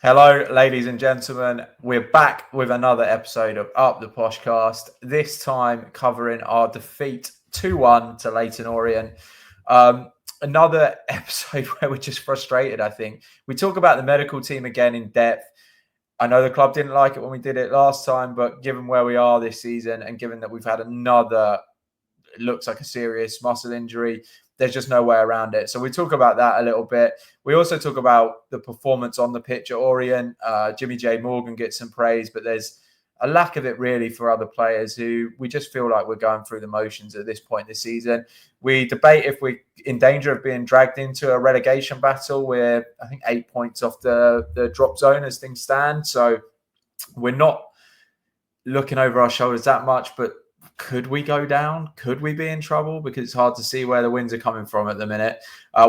Hello, ladies and gentlemen. We're back with another episode of Up The Poshcast, this time covering our defeat 2-1 to Leyton Orient. Another episode where we're just frustrated, I think. We talk about the medical team again in depth. I know the club didn't like it when we did it last time, but given where we are this season and given that we've had another, it looks like a serious muscle injury, there's just no way around it. So we talk about that a little bit. We also talk about the performance on the pitch at Orient. Jimmy J. Morgan gets some praise, but there's a lack of it really for other players who we just feel like we're going through the motions at this point this season. We debate if we're in danger of being dragged into a relegation battle. We're, I think, 8 points off the drop zone as things stand. So we're not looking over our shoulders that much, but could we go down? Could we be in trouble? Because it's hard to see where the winds are coming from at the minute.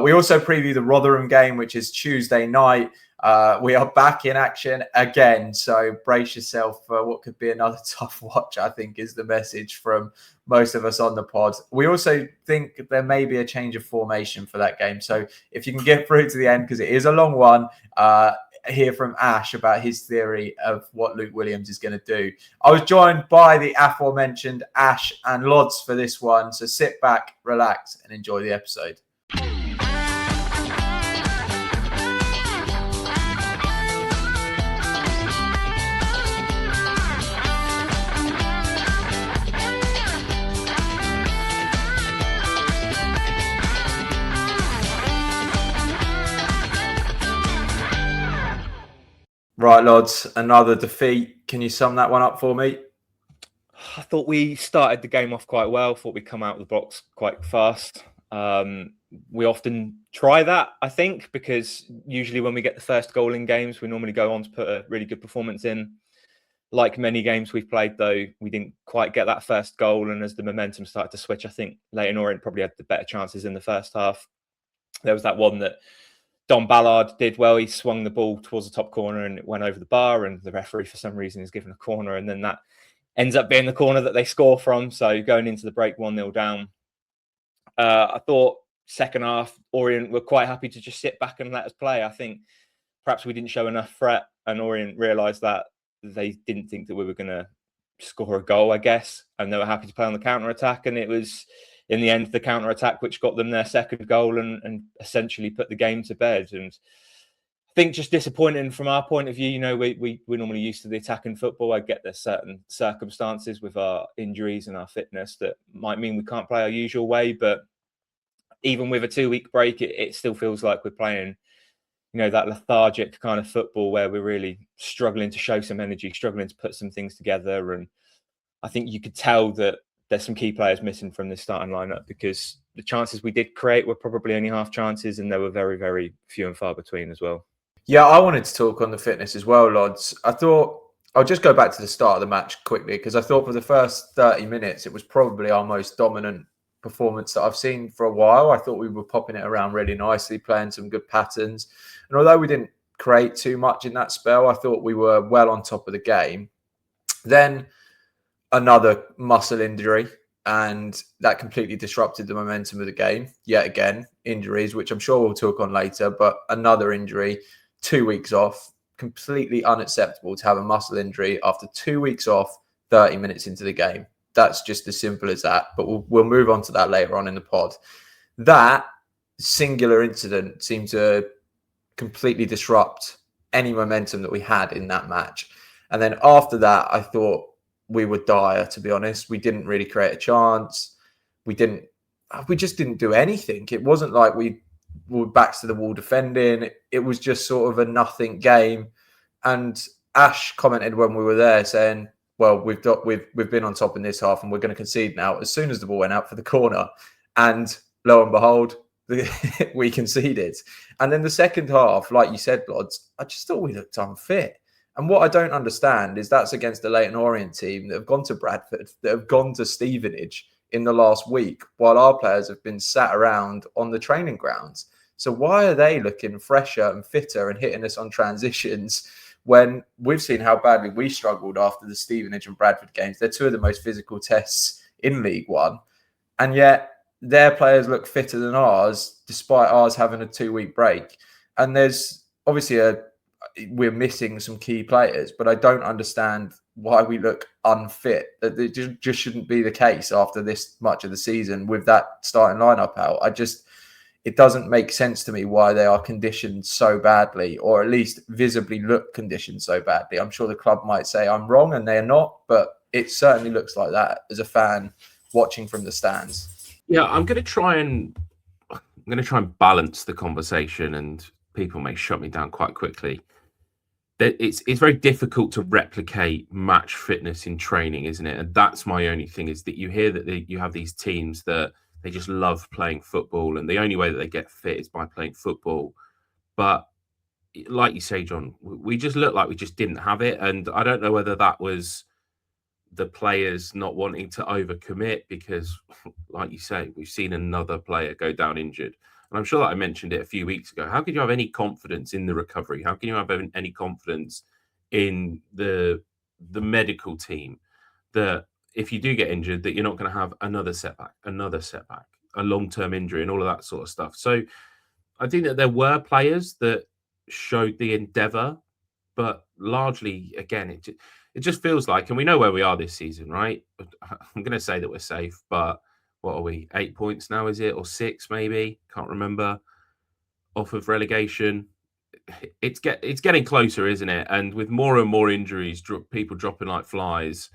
We also preview the Rotherham game, which is Tuesday night. We are back in action again. So brace yourself for what could be another tough watch, I think, is the message from most of us on the pod. We also think there may be a change of formation for that game. So if you can get through to the end, because it is a long one, hear from Ash about his theory of what Luke Williams is going to do. I was joined by the aforementioned Ash and Lods for this one. So sit back, relax, and enjoy the episode. Right, Lods, another defeat. Can you sum that one up for me? I thought we started the game off quite well. Thought we'd come out of the blocks quite fast. We often try that, I think, because usually when we get the first goal in games, we normally go on to put a really good performance in. Like many games we've played, though, we didn't quite get that first goal. And as the momentum started to switch, I think Leyton Orient probably had the better chances in the first half. There was that one that Don Ballard did well. He swung the ball towards the top corner and it went over the bar, and the referee for some reason is given a corner, and then that ends up being the corner that they score from. So going into the break 1-0 down. I thought second half Orient were quite happy to just sit back and let us play. I think perhaps we didn't show enough threat, and Orient realised that they didn't think that we were going to score a goal, I guess, and they were happy to play on the counter-attack, and it was in the end the counter-attack which got them their second goal and essentially put the game to bed. And I think just disappointing from our point of view. You know, we're normally used to the attacking football. I get there's certain circumstances with our injuries and our fitness that might mean we can't play our usual way, but even with a 2-week break, it still feels like we're playing, you know, that lethargic kind of football where we're really struggling to show some energy, struggling to put some things together. And I think you could tell that there's some key players missing from this starting lineup, because the chances we did create were probably only half chances, and they were very, very few and far between as well. Yeah, I wanted to talk on the fitness as well, Lods. I thought I'll just go back to the start of the match quickly, because I thought for the first 30 minutes, it was probably our most dominant performance that I've seen for a while. I thought we were popping it around really nicely, playing some good patterns. And although we didn't create too much in that spell, I thought we were well on top of the game. Then another muscle injury, and that completely disrupted the momentum of the game. Yet again, injuries, which I'm sure we'll talk on later, but another injury, 2 weeks off, completely unacceptable to have a muscle injury after 2 weeks off, 30 minutes into the game. That's just as simple as that, but we'll move on to that later on in the pod. That singular incident seemed to completely disrupt any momentum that we had in that match. And then after that, I thought we were dire, to be honest. We didn't really create a chance. We just didn't do anything. It wasn't like we were backs to the wall defending. It was just sort of a nothing game. And Ash commented when we were there saying, well, we've been on top in this half and we're going to concede now, as soon as the ball went out for the corner. And lo and behold, we conceded. And then the second half, like you said, Lods, I just thought we looked unfit. And what I don't understand is that's against the Leyton Orient team that have gone to Bradford, that have gone to Stevenage in the last week, while our players have been sat around on the training grounds. So why are they looking fresher and fitter and hitting us on transitions when we've seen how badly we struggled after the Stevenage and Bradford games? They're two of the most physical tests in League One. And yet their players look fitter than ours, despite ours having a 2-week break. And there's obviously we're missing some key players, but I don't understand why we look unfit. It just shouldn't be the case after this much of the season with that starting lineup out. It doesn't make sense to me why they are conditioned so badly, or at least visibly look conditioned so badly. I'm sure the club might say I'm wrong and they're not, but it certainly looks like that as a fan watching from the stands. Yeah, I'm going to try and balance the conversation, and people may shut me down quite quickly. It's very difficult to replicate match fitness in training, isn't it? And that's my only thing, is that you hear that you have these teams that they just love playing football, and the only way that they get fit is by playing football. But like you say, John, we just looked like we just didn't have it. And I don't know whether that was the players not wanting to overcommit, because like you say, we've seen another player go down injured. And I'm sure that I mentioned it a few weeks ago. How could you have any confidence in the recovery? How can you have any confidence in the medical team that if you do get injured, that you're not going to have another setback, a long-term injury and all of that sort of stuff? So I think that there were players that showed the endeavour, but largely, again, it just feels like, and we know where we are this season, right? I'm going to say that we're safe, but what are we? 8 points now, is it? Or 6 maybe? Can't remember. Off of relegation. It's getting closer, isn't it? And with more and more injuries, people dropping like flies,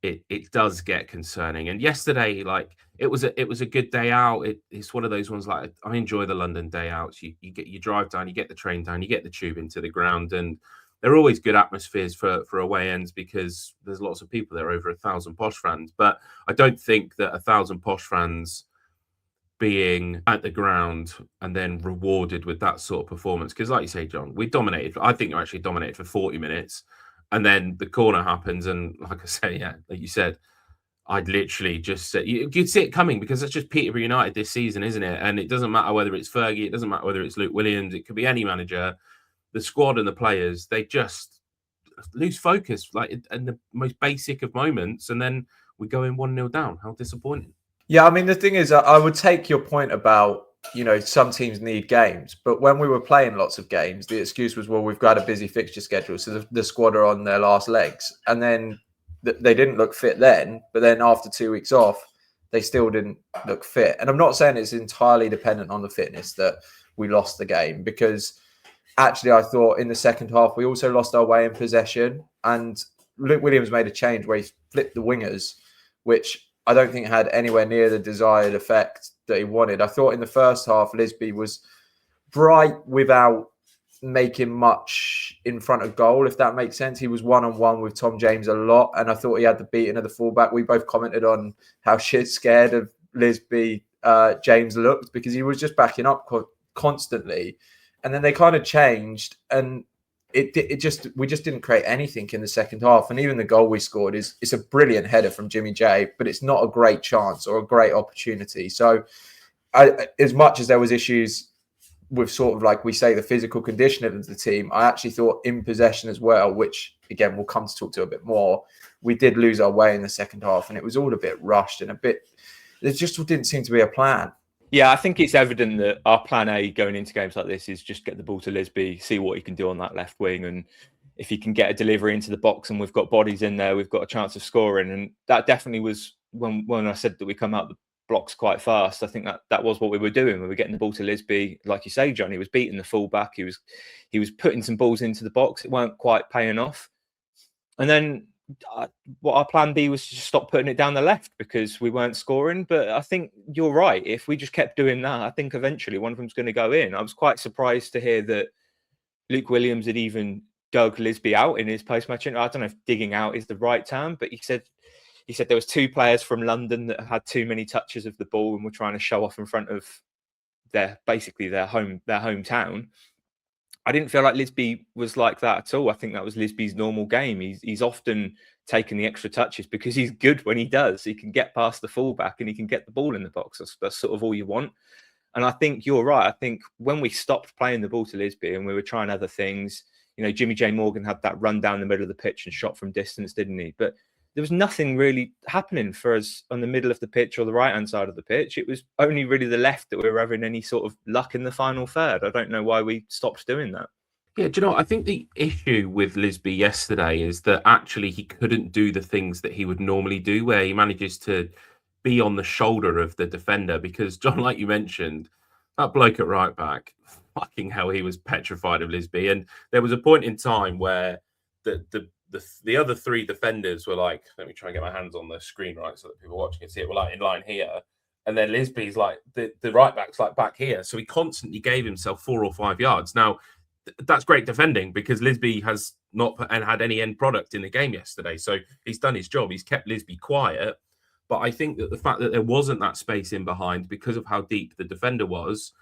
it does get concerning. And yesterday, like, it was a good day out. It's one of those ones, like, I enjoy the London day outs. You drive down, you get the train down, you get the tube into the ground, and they're always good atmospheres for away ends because there's lots of people there, over 1,000 Posh fans. But I don't think that 1,000 Posh fans being at the ground and then rewarded with that sort of performance, because like you say, John, we dominated. I think you actually dominated for 40 minutes, and then the corner happens, and like I say, yeah, like you said, I'd literally just say you'd see it coming, because it's just Peterborough United this season, isn't it? And it doesn't matter whether it's Fergie, it doesn't matter whether it's Luke Williams, it could be any manager. The squad and the players, they just lose focus, like in the most basic of moments, and then we go in 1-0 down. How disappointing. Yeah, I mean, the thing is, I would take your point about, some teams need games, but when we were playing lots of games, the excuse was, well, we've got a busy fixture schedule, so the squad are on their last legs, and then they didn't look fit then, but then after 2 weeks off, they still didn't look fit. And I'm not saying it's entirely dependent on the fitness that we lost the game, because actually, I thought in the second half, we also lost our way in possession. And Luke Williams made a change where he flipped the wingers, which I don't think had anywhere near the desired effect that he wanted. I thought in the first half, Lisbie was bright without making much in front of goal, if that makes sense. He was one-on-one with Tom James a lot, and I thought he had the beating of the fullback. We both commented on how shit scared of Lisbie James looked, because he was just backing up constantly. And then they kind of changed, and we just didn't create anything in the second half. And even the goal we scored it's a brilliant header from Jimmy J, but it's not a great chance or a great opportunity. So as much as there was issues with sort of, like we say, the physical conditioning of the team, I actually thought in possession as well, which again, we'll come to talk to a bit more, we did lose our way in the second half, and it was all a bit rushed and there just didn't seem to be a plan. Yeah, I think it's evident that our plan A going into games like this is just get the ball to Lisbie, see what he can do on that left wing. And if he can get a delivery into the box and we've got bodies in there, we've got a chance of scoring. And that definitely was when I said that we come out the blocks quite fast. I think that was what we were doing. We were getting the ball to Lisbie. Like you say, John, he was beating the fullback. He was putting some balls into the box. It weren't quite paying off. And then what our plan B was to just stop putting it down the left because we weren't scoring. But I think you're right. If we just kept doing that, I think eventually one of them's going to go in. I was quite surprised to hear that Luke Williams had even dug Lisbie out in his post-match. I don't know if digging out is the right term, but he said there was two players from London that had too many touches of the ball and were trying to show off in front of their hometown. I didn't feel like Lisbie was like that at all. I think that was Lisbie's normal game. He's often taken the extra touches because he's good when he does. He can get past the fullback and he can get the ball in the box. That's sort of all you want. And I think you're right. I think when we stopped playing the ball to Lisbie and we were trying other things, Jimmy J. Morgan had that run down the middle of the pitch and shot from distance, didn't he? But there was nothing really happening for us on the middle of the pitch or the right-hand side of the pitch. It was only really the left that we were having any sort of luck in the final third. I don't know why we stopped doing that. Yeah, do you know what? I think the issue with Lisbie yesterday is that actually he couldn't do the things that he would normally do, where he manages to be on the shoulder of the defender. Because John, like you mentioned, that bloke at right back, fucking hell, he was petrified of Lisbie. And there was a point in time where the other three defenders were like, let me try and get my hands on the screen right so that people watching can see it. Were like in line here. And then Lisbie's like the right back's like back here. So he constantly gave himself 4 or 5 yards. Now, that's great defending because Lisbie has not had any end product in the game yesterday. So he's done his job. He's kept Lisbie quiet. But I think that the fact that there wasn't that space in behind because of how deep the defender was,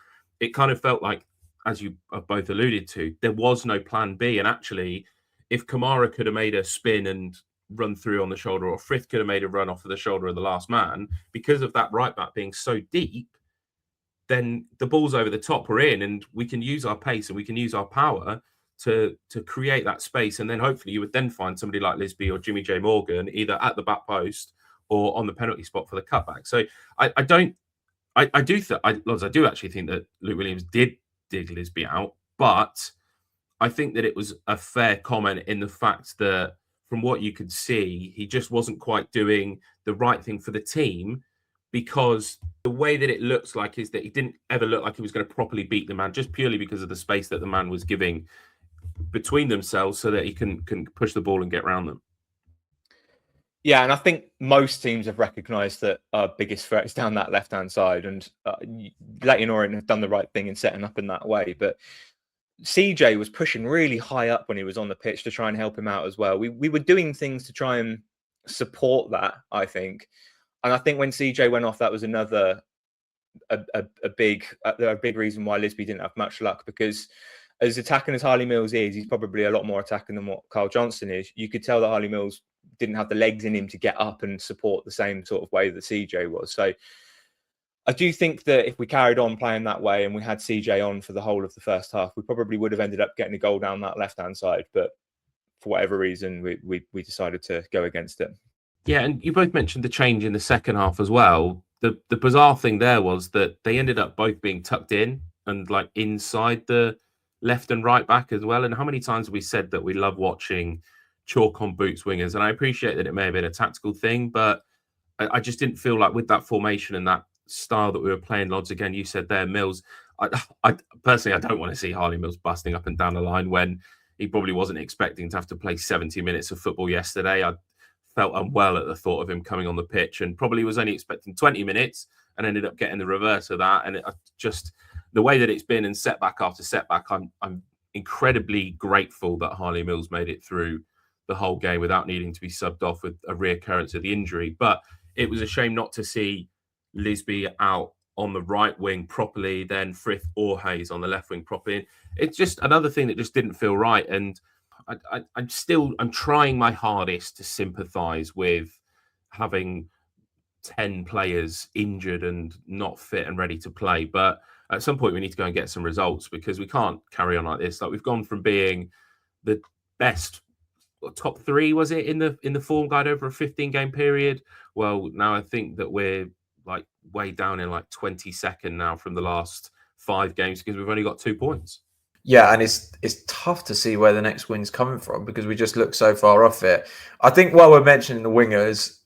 it kind of felt like, as you have both alluded to, there was no plan B. And actually, if Kamara could have made a spin and run through on the shoulder, or Frith could have made a run off of the shoulder of the last man, because of that right back being so deep, then the balls over the top are in, and we can use our pace and we can use our power to create that space. And then hopefully you would then find somebody like Lisbie or Jimmy J. Morgan either at the back post or on the penalty spot for the cutback. So I do actually think that Luke Williams did dig Lisbie out, but I think that it was a fair comment in the fact that from what you could see, he just wasn't quite doing the right thing for the team, because the way that it looks like is that he didn't ever look like he was going to properly beat the man, just purely because of the space that the man was giving between themselves so that he can push the ball and get around them. Yeah, and I think most teams have recognised that our biggest threat is down that left-hand side, and Leyton Orient have done the right thing in setting up in that way. But CJ was pushing really high up when he was on the pitch to try and help him out as well. We were doing things to try and support that, I think. And I think when CJ went off, that was another a big reason why Lisbie didn't have much luck, because as attacking as Harley Mills is, he's probably a lot more attacking than what Carl Johnson is. You could tell that Harley Mills didn't have the legs in him to get up and support the same sort of way that CJ was. So I do think that if we carried on playing that way and we had CJ on for the whole of the first half, we probably would have ended up getting a goal down that left-hand side. But for whatever reason, we decided to go against it. Yeah, and you both mentioned the change in the second half as well. The bizarre thing there was that they ended up both being tucked in and like inside the left and right back as well. And how many times have we said that we love watching chalk on boots wingers? And I appreciate that it may have been a tactical thing, but I just didn't feel like with that formation and that style that we were playing, Lods, again, you said there, Mills, I personally, I don't want to see Harley Mills busting up and down the line when he probably wasn't expecting to have to play 70 minutes of football yesterday. I felt unwell at the thought of him coming on the pitch, and probably was only expecting 20 minutes and ended up getting the reverse of that. And just the way that it's been, and setback after setback, I'm incredibly grateful that Harley Mills made it through the whole game without needing to be subbed off with a reoccurrence of the injury. But it was a shame not to see Lisbie out on the right wing properly, then Frith or Hayes on the left wing properly. It's just another thing that just didn't feel right. And I'm trying my hardest to sympathise with having 10 players injured and not fit and ready to play. But at some point we need to go and get some results, because we can't carry on like this. Like, we've gone from being the best top 3, was it, in the form guide over a 15-game period? Well, now I think that we're like way down in like 22nd now from the last 5 games, because we've only got 2 points. Yeah, and it's tough to see where the next win's coming from, because we just look so far off it. I think while we're mentioning the wingers,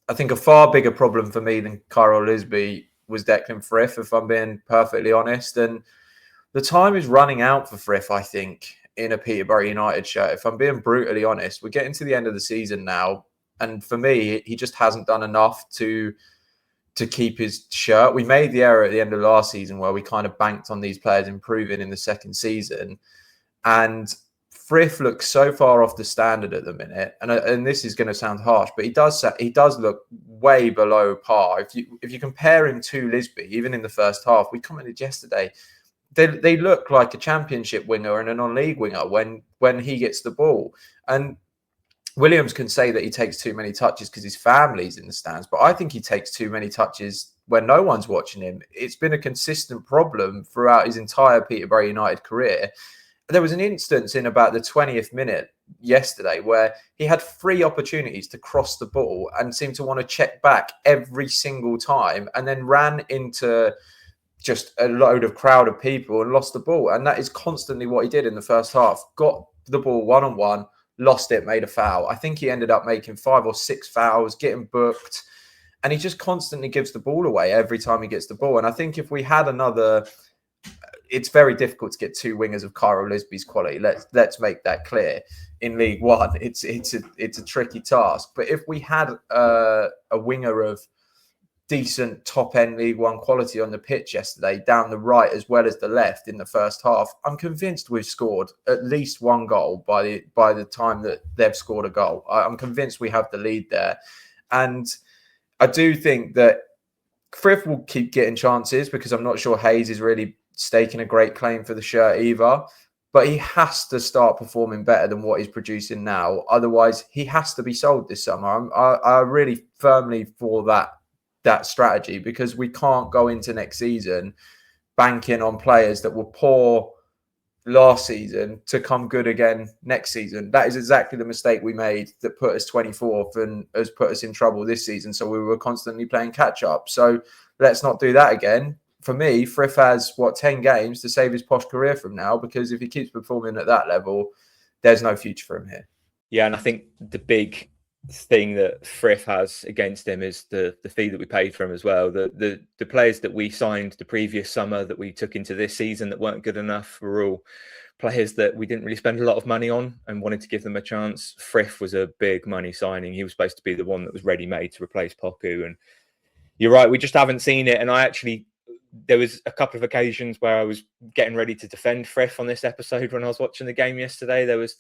I think a far bigger problem for me than Kyrell Lisbie was Declan Frith, if I'm being perfectly honest. And the time is running out for Frith, I think, in a Peterborough United shirt. If I'm being brutally honest, we're getting to the end of the season now, and for me, he just hasn't done enough to keep his shirt. We made the error at the end of last season where we kind of banked on these players improving in the second season, and Frith looks so far off the standard at the minute. And this is going to sound harsh, but he does look way below par. If you compare him to Lisbie, even in the first half, we commented yesterday, they look like a championship winger and a non-league winger when he gets the ball. And Williams can say that he takes too many touches because his family's in the stands, but I think he takes too many touches when no one's watching him. It's been a consistent problem throughout his entire Peterborough United career. There was an instance in about the 20th minute yesterday where he had 3 opportunities to cross the ball and seemed to want to check back every single time, and then ran into just a load of crowd of people and lost the ball. And that is constantly what he did in the first half. Got the ball one-on-one, lost it, made a foul. I think he ended up making 5 or 6 fouls, getting booked. And he just constantly gives the ball away every time he gets the ball. And I think if we had another... It's very difficult to get 2 wingers of Kyrell Lisbie's quality. Let's make that clear. In League One, it's a tricky task. But if we had a winger of decent top-end League One quality on the pitch yesterday, down the right as well as the left in the first half, I'm convinced we've scored at least 1 goal by the time that they've scored a goal. I'm convinced we have the lead there. And I do think that Frith will keep getting chances because I'm not sure Hayes is really staking a great claim for the shirt either. But he has to start performing better than what he's producing now. Otherwise, he has to be sold this summer. I really firmly for that strategy, because we can't go into next season banking on players that were poor last season to come good again next season. That is exactly the mistake we made that put us 24th and has put us in trouble this season. So we were constantly playing catch up. So let's not do that again. For me, Frith has 10 games to save his Posh career from now, because if he keeps performing at that level, there's no future for him here. Yeah, and I think the big thing that Frith has against him is the fee that we paid for him as well. The players that we signed the previous summer that we took into this season that weren't good enough were all players that we didn't really spend a lot of money on and wanted to give them a chance. Frith was a big money signing. He was supposed to be the one that was ready-made to replace Poku. And you're right, we just haven't seen it. And there was a couple of occasions where I was getting ready to defend Frith on this episode when I was watching the game yesterday. There was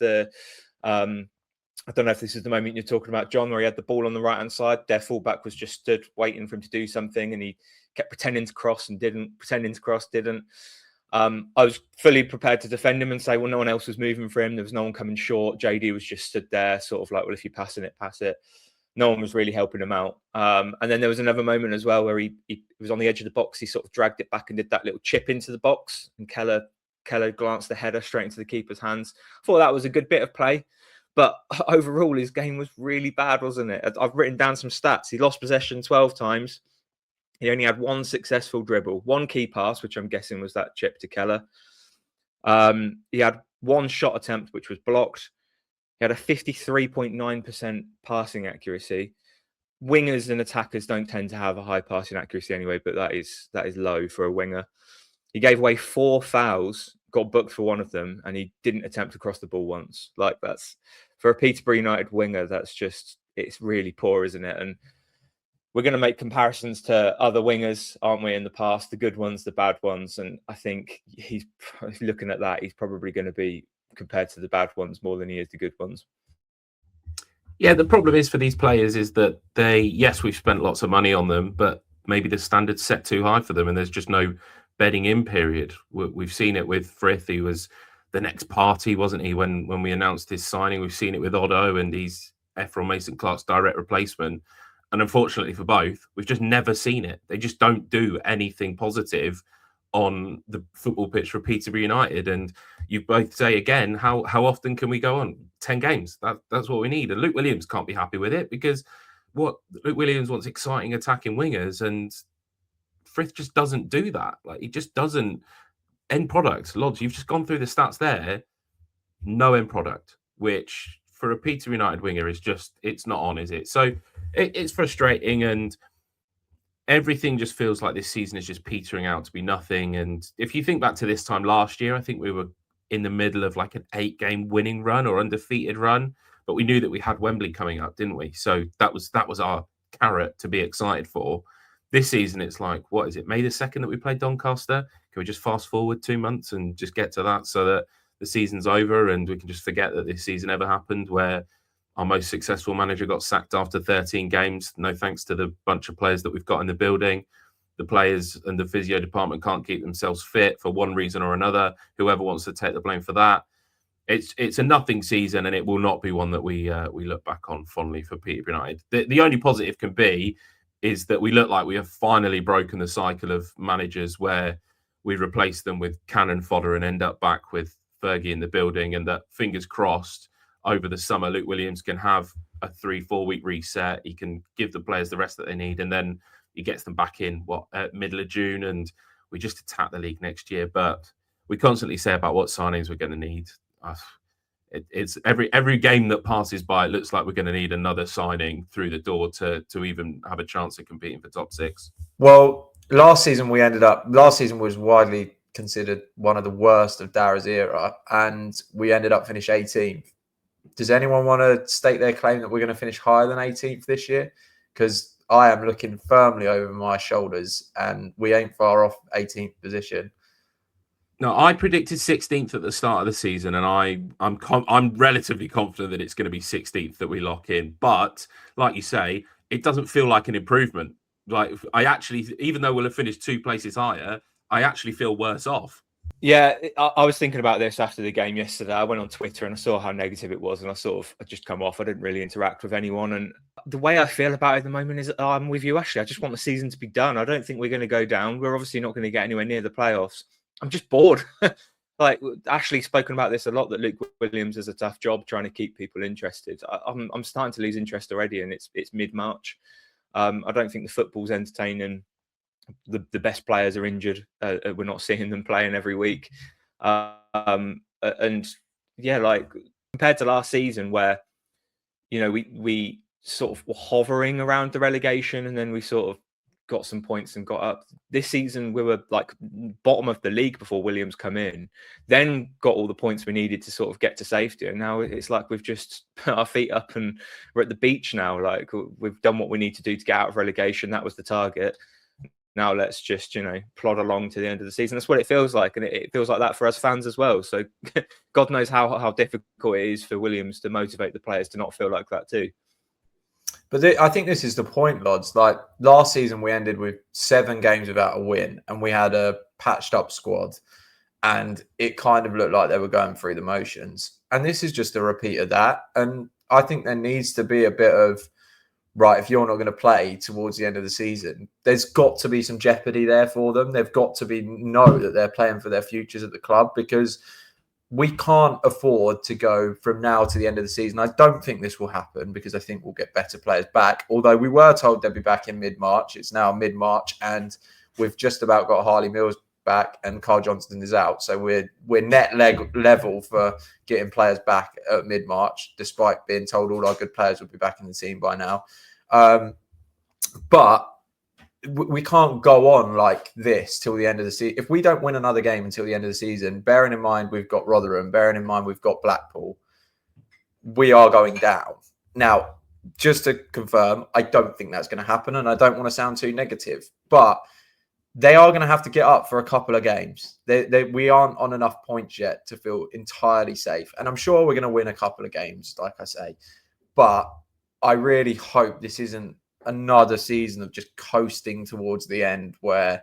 I don't know if this is the moment you're talking about, John, where he had the ball on the right-hand side. Their fullback was just stood waiting for him to do something, and he kept pretending to cross and didn't, pretending to cross, didn't. I was fully prepared to defend him and say, well, no one else was moving for him. There was no one coming short. JD was just stood there, sort of like, well, if you're passing it, pass it. No one was really helping him out. And then there was another moment as well where he was on the edge of the box. He sort of dragged it back and did that little chip into the box, and Keller glanced the header straight into the keeper's hands. I thought that was a good bit of play. But overall, his game was really bad, wasn't it? I've written down some stats. He lost possession 12 times. He only had 1 successful dribble, 1 key pass, which I'm guessing was that chip to Keller. He had 1 shot attempt, which was blocked. He had a 53.9% passing accuracy. Wingers and attackers don't tend to have a high passing accuracy anyway, but that is low for a winger. He gave away 4 fouls, got booked for 1 of them, and he didn't attempt to cross the ball once. Like, that's, for a Peterborough United winger, it's really poor, isn't it? And we're going to make comparisons to other wingers, aren't we, in the past, the good ones, the bad ones. And I think he's looking at that, he's probably going to be compared to the bad ones more than he is the good ones. Yeah, the problem is for these players is that we've spent lots of money on them, but maybe the standard's set too high for them and there's just no bedding in period. We've seen it with Frith. He was the next party, wasn't he, when we announced his signing? We've seen it with Otto, and he's Ephron Mason-Clark's direct replacement. And unfortunately for both, we've just never seen it. They just don't do anything positive on the football pitch for Peterborough United. And you both say again, how often can we go on? 10 games. That's what we need. And Luke Williams can't be happy with it, because Luke Williams wants exciting attacking wingers, and Frith just doesn't do that. Like, he just doesn't. End product. Lods, you've just gone through the stats there. No end product, which for a Peterborough United winger is just, it's not on, is it? So it's frustrating, and everything just feels like this season is just petering out to be nothing. And if you think back to this time last year, I think we were in the middle of like an 8-game winning run or undefeated run, but we knew that we had Wembley coming up, didn't we? So that was our carrot to be excited for. This season, it's like, what is it, May the 2nd that we played Doncaster? Can we just fast forward 2 months and just get to that so that the season's over and we can just forget that this season ever happened, where our most successful manager got sacked after 13 games, no thanks to the bunch of players that we've got in the building. The players and the physio department can't keep themselves fit for one reason or another. Whoever wants to take the blame for that. It's a nothing season, and it will not be one that we look back on fondly for Peterborough United. The only positive can be is that we look like we have finally broken the cycle of managers where we replace them with cannon fodder and end up back with Fergie in the building, and that, fingers crossed, over the summer, Luke Williams can have a 3-4 week reset. He can give the players the rest that they need, and then he gets them back in middle of June, and we just attack the league next year. But we constantly say about what signings we're going to need. It's every game that passes by, it looks like we're going to need another signing through the door to even have a chance of competing for top 6. Well, last season was widely considered one of the worst of Dara's era, and we ended up finishing 18th. Does anyone want to state their claim that we're going to finish higher than 18th this year? Because I am looking firmly over my shoulders, and we ain't far off 18th position. No, I predicted 16th at the start of the season, and I'm relatively confident that it's going to be 16th that we lock in. But like you say, it doesn't feel like an improvement. Like I actually, even though we'll have finished 2 places higher, I actually feel worse off. Yeah, I was thinking about this after the game yesterday. I went on Twitter and I saw how negative it was, and I just come off. I didn't really interact with anyone, and the way I feel about it at the moment is I'm with you, Ashley. I just want the season to be done. I don't think we're going to go down. We're obviously not going to get anywhere near the playoffs. I'm just bored. Like Ashley's spoken about this a lot, that Luke Williams has a tough job trying to keep people interested. I'm starting to lose interest already, and it's mid-March. I don't think the football's entertaining. The best players are injured. We're not seeing them playing every week. And yeah, like compared to last season where, you know, we sort of were hovering around the relegation and then we sort of got some points and got up. This season we were like bottom of the league before Williams come in, then got all the points we needed to sort of get to safety, and now it's like we've just put our feet up and we're at the beach now. Like we've done what we need to do to get out of relegation. That was the target. Now let's just, you know, plod along to the end of the season. That's what it feels like, and it feels like that for us fans as well. So God knows how difficult it is for Williams to motivate the players to not feel like that too. But I think this is the point, lads. Like last season, we ended with 7 games without a win, and we had a patched up squad, and it kind of looked like they were going through the motions. And this is just a repeat of that. And I think there needs to be a bit of, right, if you're not going to play towards the end of the season, there's got to be some jeopardy there for them. They've got to know that they're playing for their futures at the club, because we can't afford to go from now to the end of the season. I don't think this will happen, because I think we'll get better players back. Although we were told they'd be back in mid-March. It's now mid-March, and we've just about got Harley Mills back and Carl Johnston is out. So we're net level for getting players back at mid-March, despite being told all our good players would be back in the team by now. But we can't go on like this till the end of the season. If we don't win another game until the end of the season, bearing in mind we've got Rotherham, bearing in mind we've got Blackpool, we are going down. Now, just to confirm, I don't think that's going to happen, and I don't want to sound too negative, but they are going to have to get up for a couple of games. We aren't on enough points yet to feel entirely safe. And I'm sure we're going to win a couple of games, like I say. But I really hope this isn't another season of just coasting towards the end where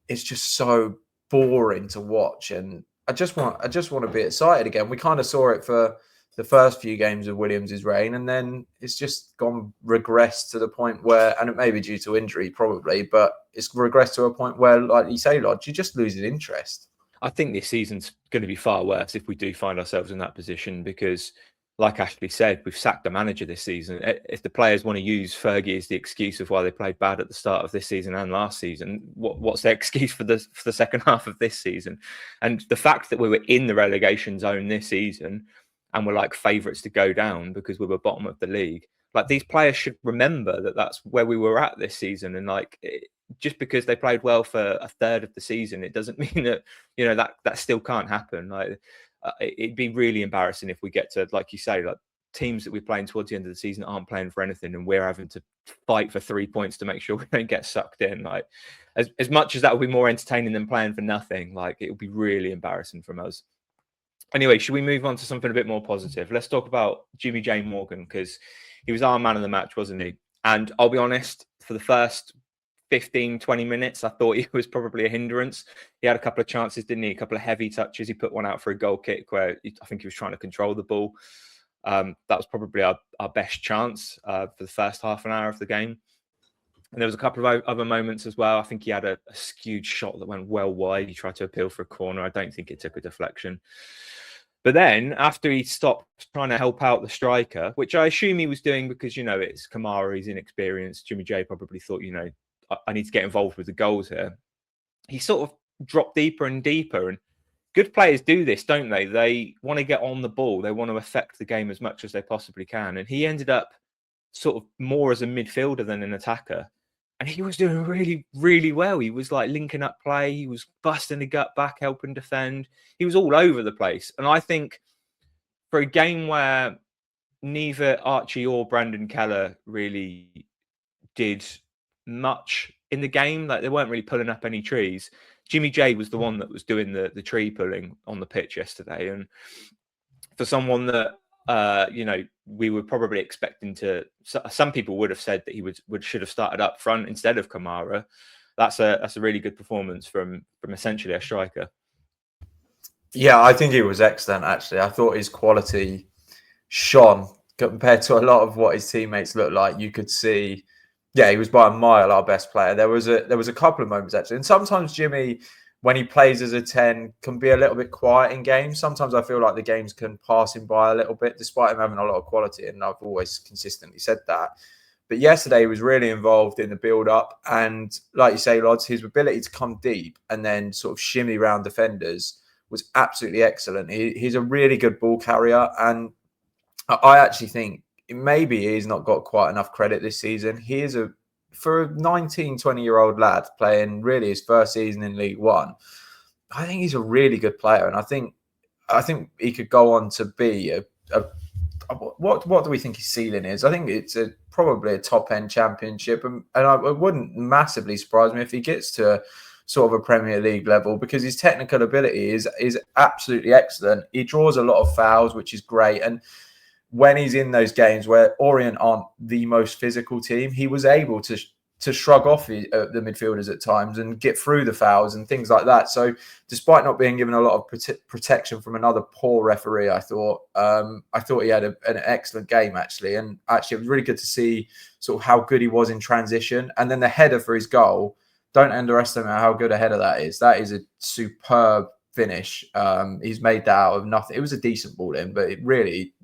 it's just so boring to watch. And I just want to be excited again. We kind of saw it for the first few games of Williams' reign, and then it's just regressed to the point where, and it may be due to injury probably, but it's regressed to a point where, like you say, Lodge, you're just losing interest. I think this season's going to be far worse if we do find ourselves in that position, because like Ashley said, we've sacked the manager this season. If the players want to use Fergie as the excuse of why they played bad at the start of this season and last season, what's their excuse for the second half of this season? And the fact that we were in the relegation zone this season and we're like favourites to go down because we were bottom of the league, like these players should remember that that's where we were at this season. And like, just because they played well for a third of the season, it doesn't mean that, you know, that still can't happen. Like, it'd be really embarrassing if we get to, like you say, like teams that we're playing towards the end of the season aren't playing for anything, and we're having to fight for 3 points to make sure we don't get sucked in. Like, as much as that would be more entertaining than playing for nothing, like it would be really embarrassing from us. Anyway, should we move on to something a bit more positive? Let's talk about Jimmy J. Morgan, because he was our man of the match, wasn't he? And I'll be honest, for the first 15, 20 minutes, I thought he was probably a hindrance. He had a couple of chances, didn't he? A couple of heavy touches. He put one out for a goal kick where I think he was trying to control the ball. That was probably our best chance for the first half an hour of the game. And there was a couple of other moments as well. I think he had a skewed shot that went well wide. He tried to appeal for a corner. I don't think it took a deflection. But then after he stopped trying to help out the striker, which I assume he was doing because, you know, it's Kamara, he's inexperienced. Jimmy J probably thought, you know, I need to get involved with the goals here. He sort of drop deeper and deeper. And good players do this, don't they? They want to get on the ball. They want to affect the game as much as they possibly can. And he ended up sort of more as a midfielder than an attacker. And he was doing really, really well. He was like linking up play. He was busting the gut back, helping defend. He was all over the place. And I think for a game where neither Archie or Brandon Keller really did much in the game, like they weren't really pulling up any trees, Jimmy J was the one that was doing the tree pulling on the pitch yesterday. And for someone that, we were probably expecting to, some people would have said that he should have started up front instead of Kamara. That's a really good performance from essentially a striker. Yeah, I think he was excellent, actually. I thought his quality shone compared to a lot of what his teammates looked like. You could see, he was by a mile our best player. There was a couple of moments, actually. And sometimes Jimmy, when he plays as a 10, can be a little bit quiet in games. Sometimes I feel like the games can pass him by a little bit, despite him having a lot of quality. And I've always consistently said that. But yesterday, he was really involved in the build-up. And like you say, Lods, his ability to come deep and then sort of shimmy around defenders was absolutely excellent. He's a really good ball carrier. And I actually think maybe he's not got quite enough credit this season. He is for a 19, 20-year-old lad playing really his first season in League One, I think he's a really good player. And I think he could go on to be what do we think his ceiling is? I think it's probably a top-end championship. And it wouldn't massively surprise me if he gets to sort of a Premier League level, because his technical ability is absolutely excellent. He draws a lot of fouls, which is great. And when he's in those games where Orient aren't the most physical team, he was able to shrug off the midfielders at times and get through the fouls and things like that. So despite not being given a lot of protection from another poor referee, I thought he had an excellent game, actually. And actually, it was really good to see sort of how good he was in transition. And then the header for his goal, don't underestimate how good a header that is. That is a superb finish. He's made that out of nothing. It was a decent ball in, but it really,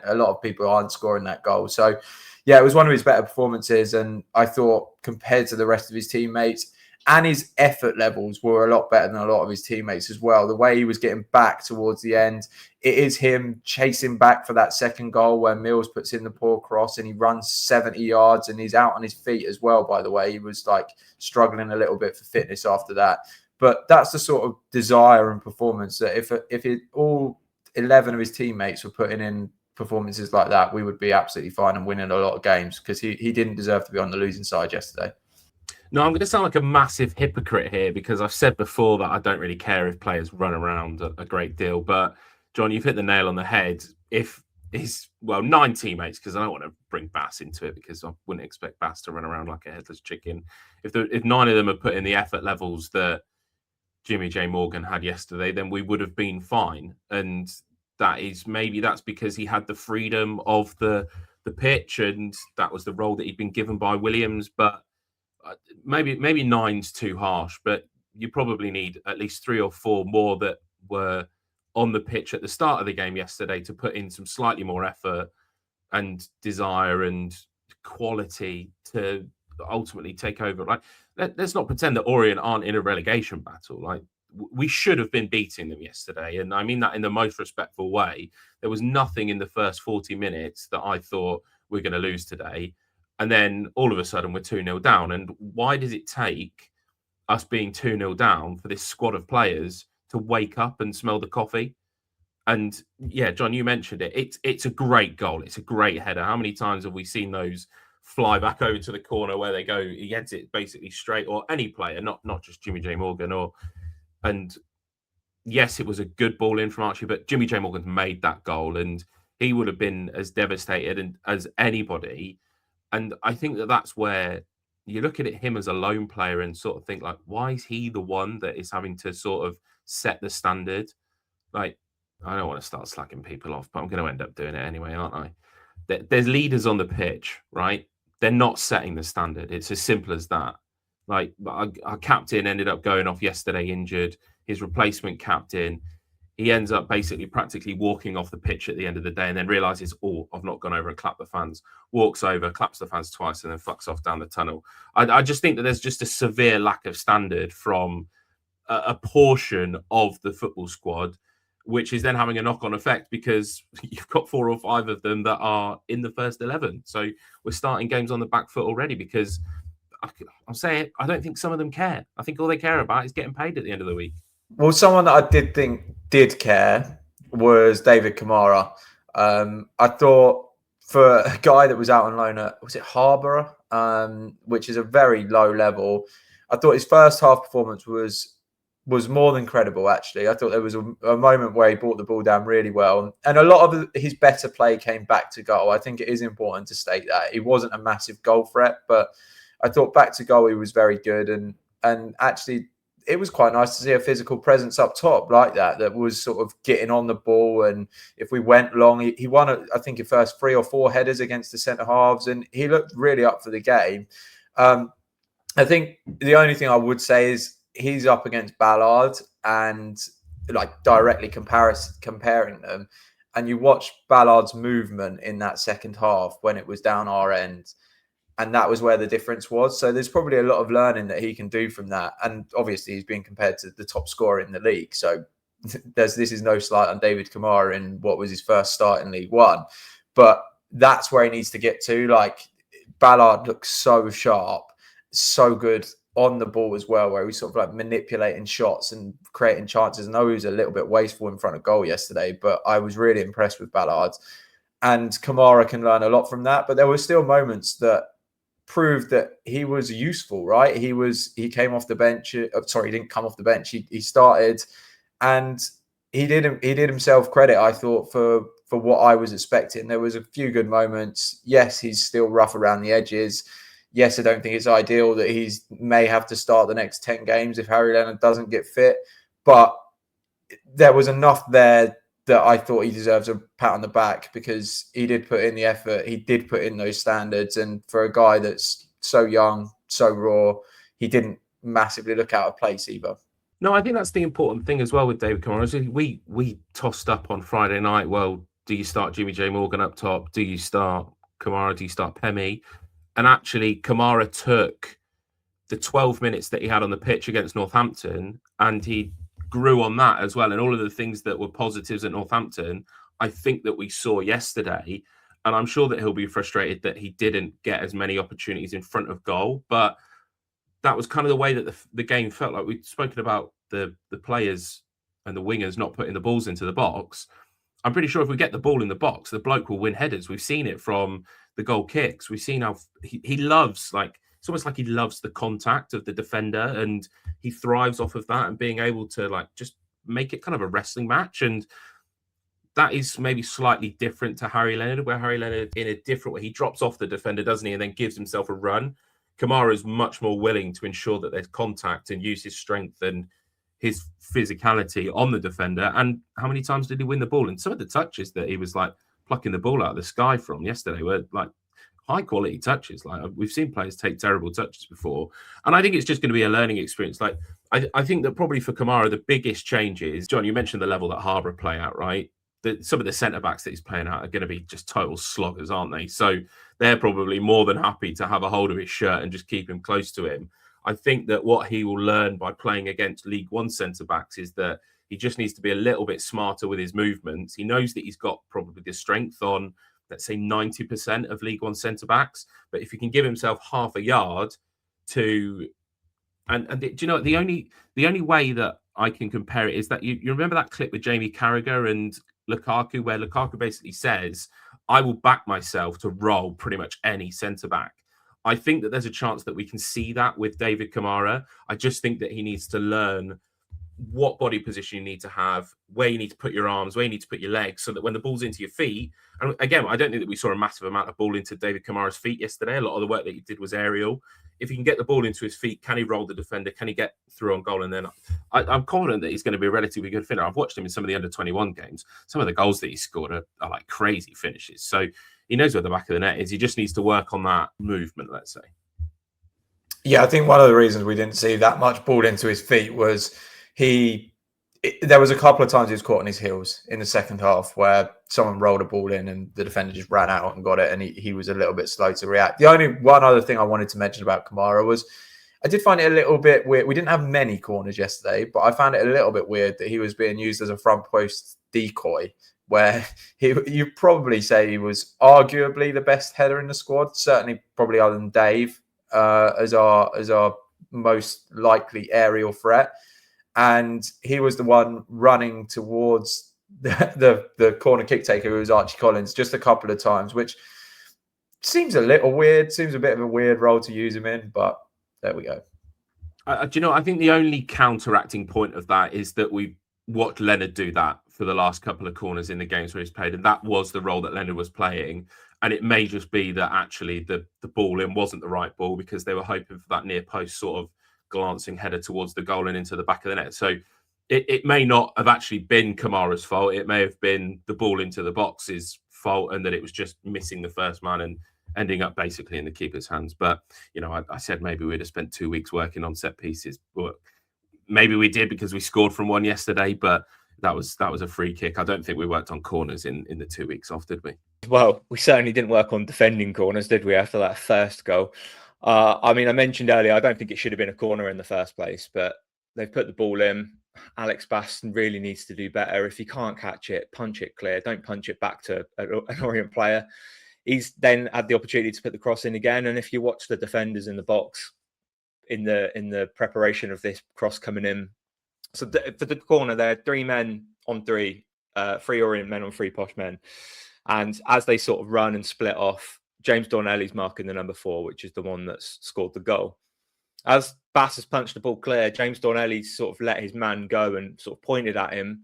a lot of people aren't scoring that goal. So yeah, it was one of his better performances. And I thought compared to the rest of his teammates, and his effort levels were a lot better than a lot of his teammates as well. The way he was getting back towards the end, it is him chasing back for that second goal where Mills puts in the poor cross and he runs 70 yards and he's out on his feet as well, by the way. He was like struggling a little bit for fitness after that. But that's the sort of desire and performance that if all 11 of his teammates were putting in performances like that, we would be absolutely fine and winning a lot of games, because he didn't deserve to be on the losing side yesterday. No, I'm going to sound like a massive hypocrite here, because I've said before that I don't really care if players run around a great deal. But, John, you've hit the nail on the head. If his, 9 teammates, because I don't want to bring Bass into it, because I wouldn't expect Bass to run around like a headless chicken. If 9 of them are putting the effort levels that Jimmy J. Morgan had yesterday, then we would have been fine. And that's because he had the freedom of the pitch, and that was the role that he'd been given by Williams. But maybe 9's too harsh, but you probably need at least 3 or 4 more that were on the pitch at the start of the game yesterday to put in some slightly more effort and desire and quality to ultimately take over. Like, let's not pretend that Orient aren't in a relegation battle. Like, we should have been beating them yesterday, and I mean that in the most respectful way. There was nothing in the first 40 minutes that I thought we're going to lose today. And then all of a sudden we're 2-0 down. And why does it take us being 2-0 down for this squad of players to wake up and smell the coffee? And yeah, John, you mentioned it. It's a great goal. It's a great header. How many times have we seen those fly back over to the corner where they go, he heads it basically straight, or any player, not just Jimmy J. Morgan. And yes, it was a good ball in from Archie, but Jimmy J. Morgan made that goal and he would have been as devastated as anybody. And I think that's where you look at him as a lone player and sort of think, like, why is he the one that is having to sort of set the standard? Like, I don't want to start slacking people off, but I'm going to end up doing it anyway, aren't I? There's leaders on the pitch, right? They're not setting the standard. It's as simple as that. Like, our captain ended up going off yesterday injured. His replacement captain, he ends up basically practically walking off the pitch at the end of the day and then realizes, I've not gone over and clapped the fans. Walks over, claps the fans twice, and then fucks off down the tunnel. I just think that there's just a severe lack of standard from a portion of the football squad, which is then having a knock-on effect because you've got 4 or 5 of them that are in the first 11. So we're starting games on the back foot already because I'll say it, I don't think some of them care. I think all they care about is getting paid at the end of the week. Well, someone that I did think did care was David Kamara. I thought for a guy that was out on loan at, was it Harborough, which is a very low level, I thought his first half performance was more than credible, actually. I thought there was a moment where he brought the ball down really well. And a lot of his better play came back to goal. I think it is important to state that. He wasn't a massive goal threat, but I thought back to goal he was very good. And actually, it was quite nice to see a physical presence up top like that was sort of getting on the ball. And if we went long, he won, I think, his first 3 or 4 headers against the centre halves, and he looked really up for the game. I think the only thing I would say is he's up against Ballard and like directly comparing them. And you watch Ballard's movement in that second half when it was down our end. And that was where the difference was. So there's probably a lot of learning that he can do from that. And obviously he's being compared to the top scorer in the league. So this is no slight on David Kamara in what was his first start in League One. But that's where he needs to get to. Like, Ballard looks so sharp, so good on the ball as well, where he's sort of like manipulating shots and creating chances. I know he was a little bit wasteful in front of goal yesterday, but I was really impressed with Ballard. And Kamara can learn a lot from that. But there were still moments that proved that he was useful, right? He came off the bench. Sorry, he didn't come off the bench. He started, and he did himself credit, I thought, for what I was expecting. There was a few good moments. Yes, he's still rough around the edges. Yes, I don't think it's ideal that he may have to start the next 10 games if Harry Leonard doesn't get fit. But there was enough there that I thought he deserves a pat on the back because he did put in the effort. He did put in those standards. And for a guy that's so young, so raw, he didn't massively look out of place either. No, I think that's the important thing as well with David Kamara. We tossed up on Friday night, well, do you start Jimmy J. Morgan up top? Do you start Kamara? Do you start Pemi? And actually, Kamara took the 12 minutes that he had on the pitch against Northampton and he grew on that as well. And all of the things that were positives at Northampton, I think that we saw yesterday. And I'm sure that he'll be frustrated that he didn't get as many opportunities in front of goal. But that was kind of the way that the game felt. Like we've spoken about the players and the wingers not putting the balls into the box. I'm pretty sure if we get the ball in the box, the bloke will win headers. We've seen it from the goal kicks. We've seen how he loves, like, it's almost like he loves the contact of the defender and he thrives off of that and being able to like just make it kind of a wrestling match. And that is maybe slightly different to Harry Leonard, where Harry Leonard in a different way, he drops off the defender, doesn't he? And then gives himself a run. Kamara is much more willing to ensure that there's contact and use his strength and his physicality on the defender. And how many times did he win the ball? And some of the touches that he was like plucking the ball out of the sky from yesterday were like high quality touches. Like we've seen players take terrible touches before. And I think it's just going to be a learning experience. Like I think that probably for Kamara, the biggest change is, John, you mentioned the level that Harborough play at, right? Some of the centre-backs that he's playing at are going to be just total sloggers, aren't they? So they're probably more than happy to have a hold of his shirt and just keep him close to him. I think that what he will learn by playing against League One centre-backs is that he just needs to be a little bit smarter with his movements. He knows that he's got probably the strength on, let's say, 90% of League One centre-backs. But if he can give himself half a yard to... And do you know, the only way that I can compare it is that you remember that clip with Jamie Carragher and Lukaku, where Lukaku basically says, I will back myself to roll pretty much any centre-back. I think that there's a chance that we can see that with David Kamara. I just think that he needs to learn what body position you need to have, where you need to put your arms, where you need to put your legs, so that when the ball's into your feet, and again, I don't think that we saw a massive amount of ball into David Kamara's feet yesterday. A lot of the work that he did was aerial. If he can get the ball into his feet, can he roll the defender? Can he get through on goal? And then I'm confident that he's going to be a relatively good finisher. I've watched him in some of the under-21 games. Some of the goals that he scored are like crazy finishes. So he knows where the back of the net is. He just needs to work on that movement, let's say. Yeah, I think one of the reasons we didn't see that much ball into his feet was there was a couple of times he was caught on his heels in the second half where someone rolled a ball in and the defender just ran out and got it, and he was a little bit slow to react. The only one other thing I wanted to mention about Kamara was I did find it a little bit weird. We didn't have many corners yesterday, but I found it a little bit weird that he was being used as a front post decoy, where you probably say he was arguably the best header in the squad, certainly probably other than Dave, as our most likely aerial threat. And he was the one running towards the corner kick taker, who was Archie Collins, just a couple of times, which seems a little weird. Seems a bit of a weird role to use him in, but there we go. Do you know, I think the only counteracting point of that is that we watched Leonard do that for the last couple of corners in the games where he's played, and that was the role that Leonard was playing. And it may just be that actually the ball in wasn't the right ball because they were hoping for that near post sort of glancing header towards the goal and into the back of the net. So it may not have actually been Kamara's fault. It may have been the ball into the box's fault, and that it was just missing the first man and ending up basically in the keeper's hands. But, you know, I said maybe we'd have spent 2 weeks working on set pieces. But maybe we did because we scored from one yesterday, but that was a free kick. I don't think we worked on corners in the 2 weeks off, did we? Well, we certainly didn't work on defending corners, did we, after that first goal? I mean, I mentioned earlier, I don't think it should have been a corner in the first place, but they've put the ball in. Alex Baston really needs to do better. If he can't catch it, punch it clear. Don't punch it back to an Orient player. He's then had the opportunity to put the cross in again. And if you watch the defenders in the box in the preparation of this cross coming in, so for the corner, there are 3 men on 3, 3 Orient men on 3 Posh men. And as they sort of run and split off, James Dornelli's marking the number 4, which is the one that's scored the goal. As Bass has punched the ball clear, James Dornelli sort of let his man go and sort of pointed at him.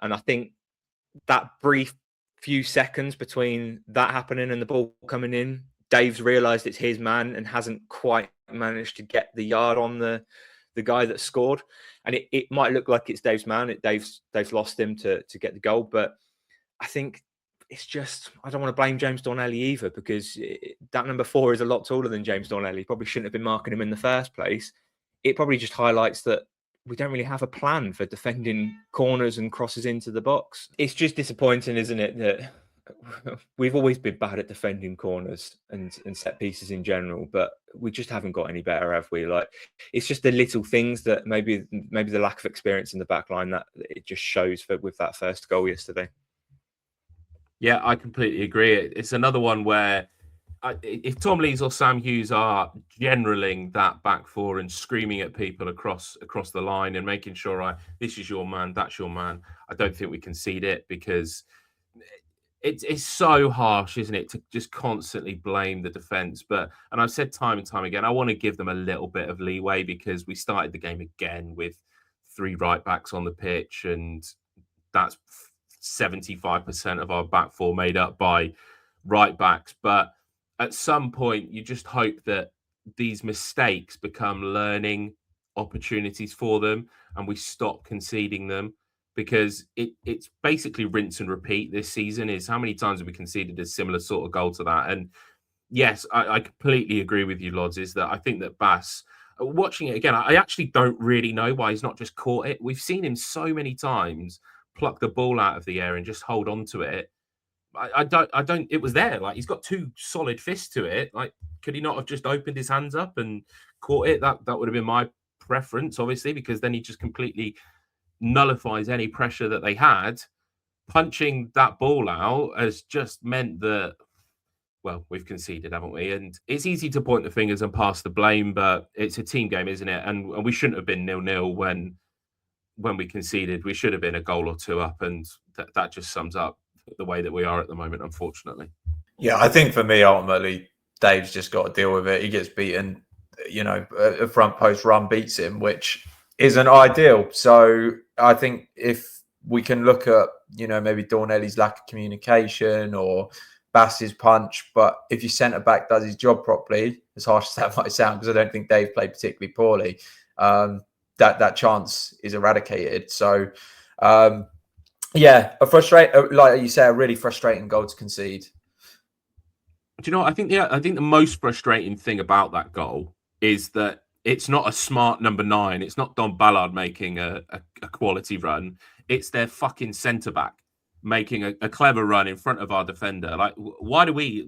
And I think that brief few seconds between that happening and the ball coming in, Dave's realised it's his man and hasn't quite managed to get the yard on the guy that scored. And it might look like it's Dave's man. Dave's lost him to get the goal. But I think it's just, I don't want to blame James Dornelli either, because that number 4 is a lot taller than James Dornelli. Probably shouldn't have been marking him in the first place. It probably just highlights that we don't really have a plan for defending corners and crosses into the box. It's just disappointing, isn't it, that we've always been bad at defending corners and set pieces in general, but we just haven't got any better, have we? Like, it's just the little things that maybe the lack of experience in the back line that it just shows with that first goal yesterday. Yeah, I completely agree. It's another one where if Tom Lees or Sam Hughes are generaling that back 4 and screaming at people across the line and making sure this is your man, that's your man, I don't think we concede it, because it's so harsh, isn't it, to just constantly blame the defence. And I've said time and time again, I want to give them a little bit of leeway, because we started the game again with 3 right backs on the pitch, and that's 75% of our back 4 made up by right backs. But at some point, you just hope that these mistakes become learning opportunities for them and we stop conceding them, because it's basically rinse and repeat this season. Is how many times have we conceded a similar sort of goal to that? And yes, I completely agree with you, Lods, is that I think that Bass, watching it again, I actually don't really know why he's not just caught it. We've seen him so many times pluck the ball out of the air and just hold on to it. I don't, it was there. Like, he's got 2 solid fists to it. Like, could he not have just opened his hands up and caught it? That would have been my preference, obviously, because then he just completely nullifies any pressure that they had. Punching that ball out has just meant that, well, we've conceded, haven't we? And it's easy to point the fingers and pass the blame, but it's a team game, isn't it? And we shouldn't have been 0-0 when we conceded. We should have been a goal or 2 up, and that just sums up the way that we are at the moment, unfortunately. Yeah, I think for me, ultimately, Dave's just got to deal with it. He gets beaten, a front post run beats him, which isn't ideal. So I think if we can look at, maybe Dornelli's lack of communication or Bass's punch, but if your centre back does his job properly, as harsh as that might sound, because I don't think Dave played particularly poorly, that chance is eradicated. So, like you say, a really frustrating goal to concede. Do you know what? I think the most frustrating thing about that goal is that it's not a smart number 9. It's not Don Ballard making a quality run. It's their fucking centre back. making a clever run in front of our defender. Like, why don't we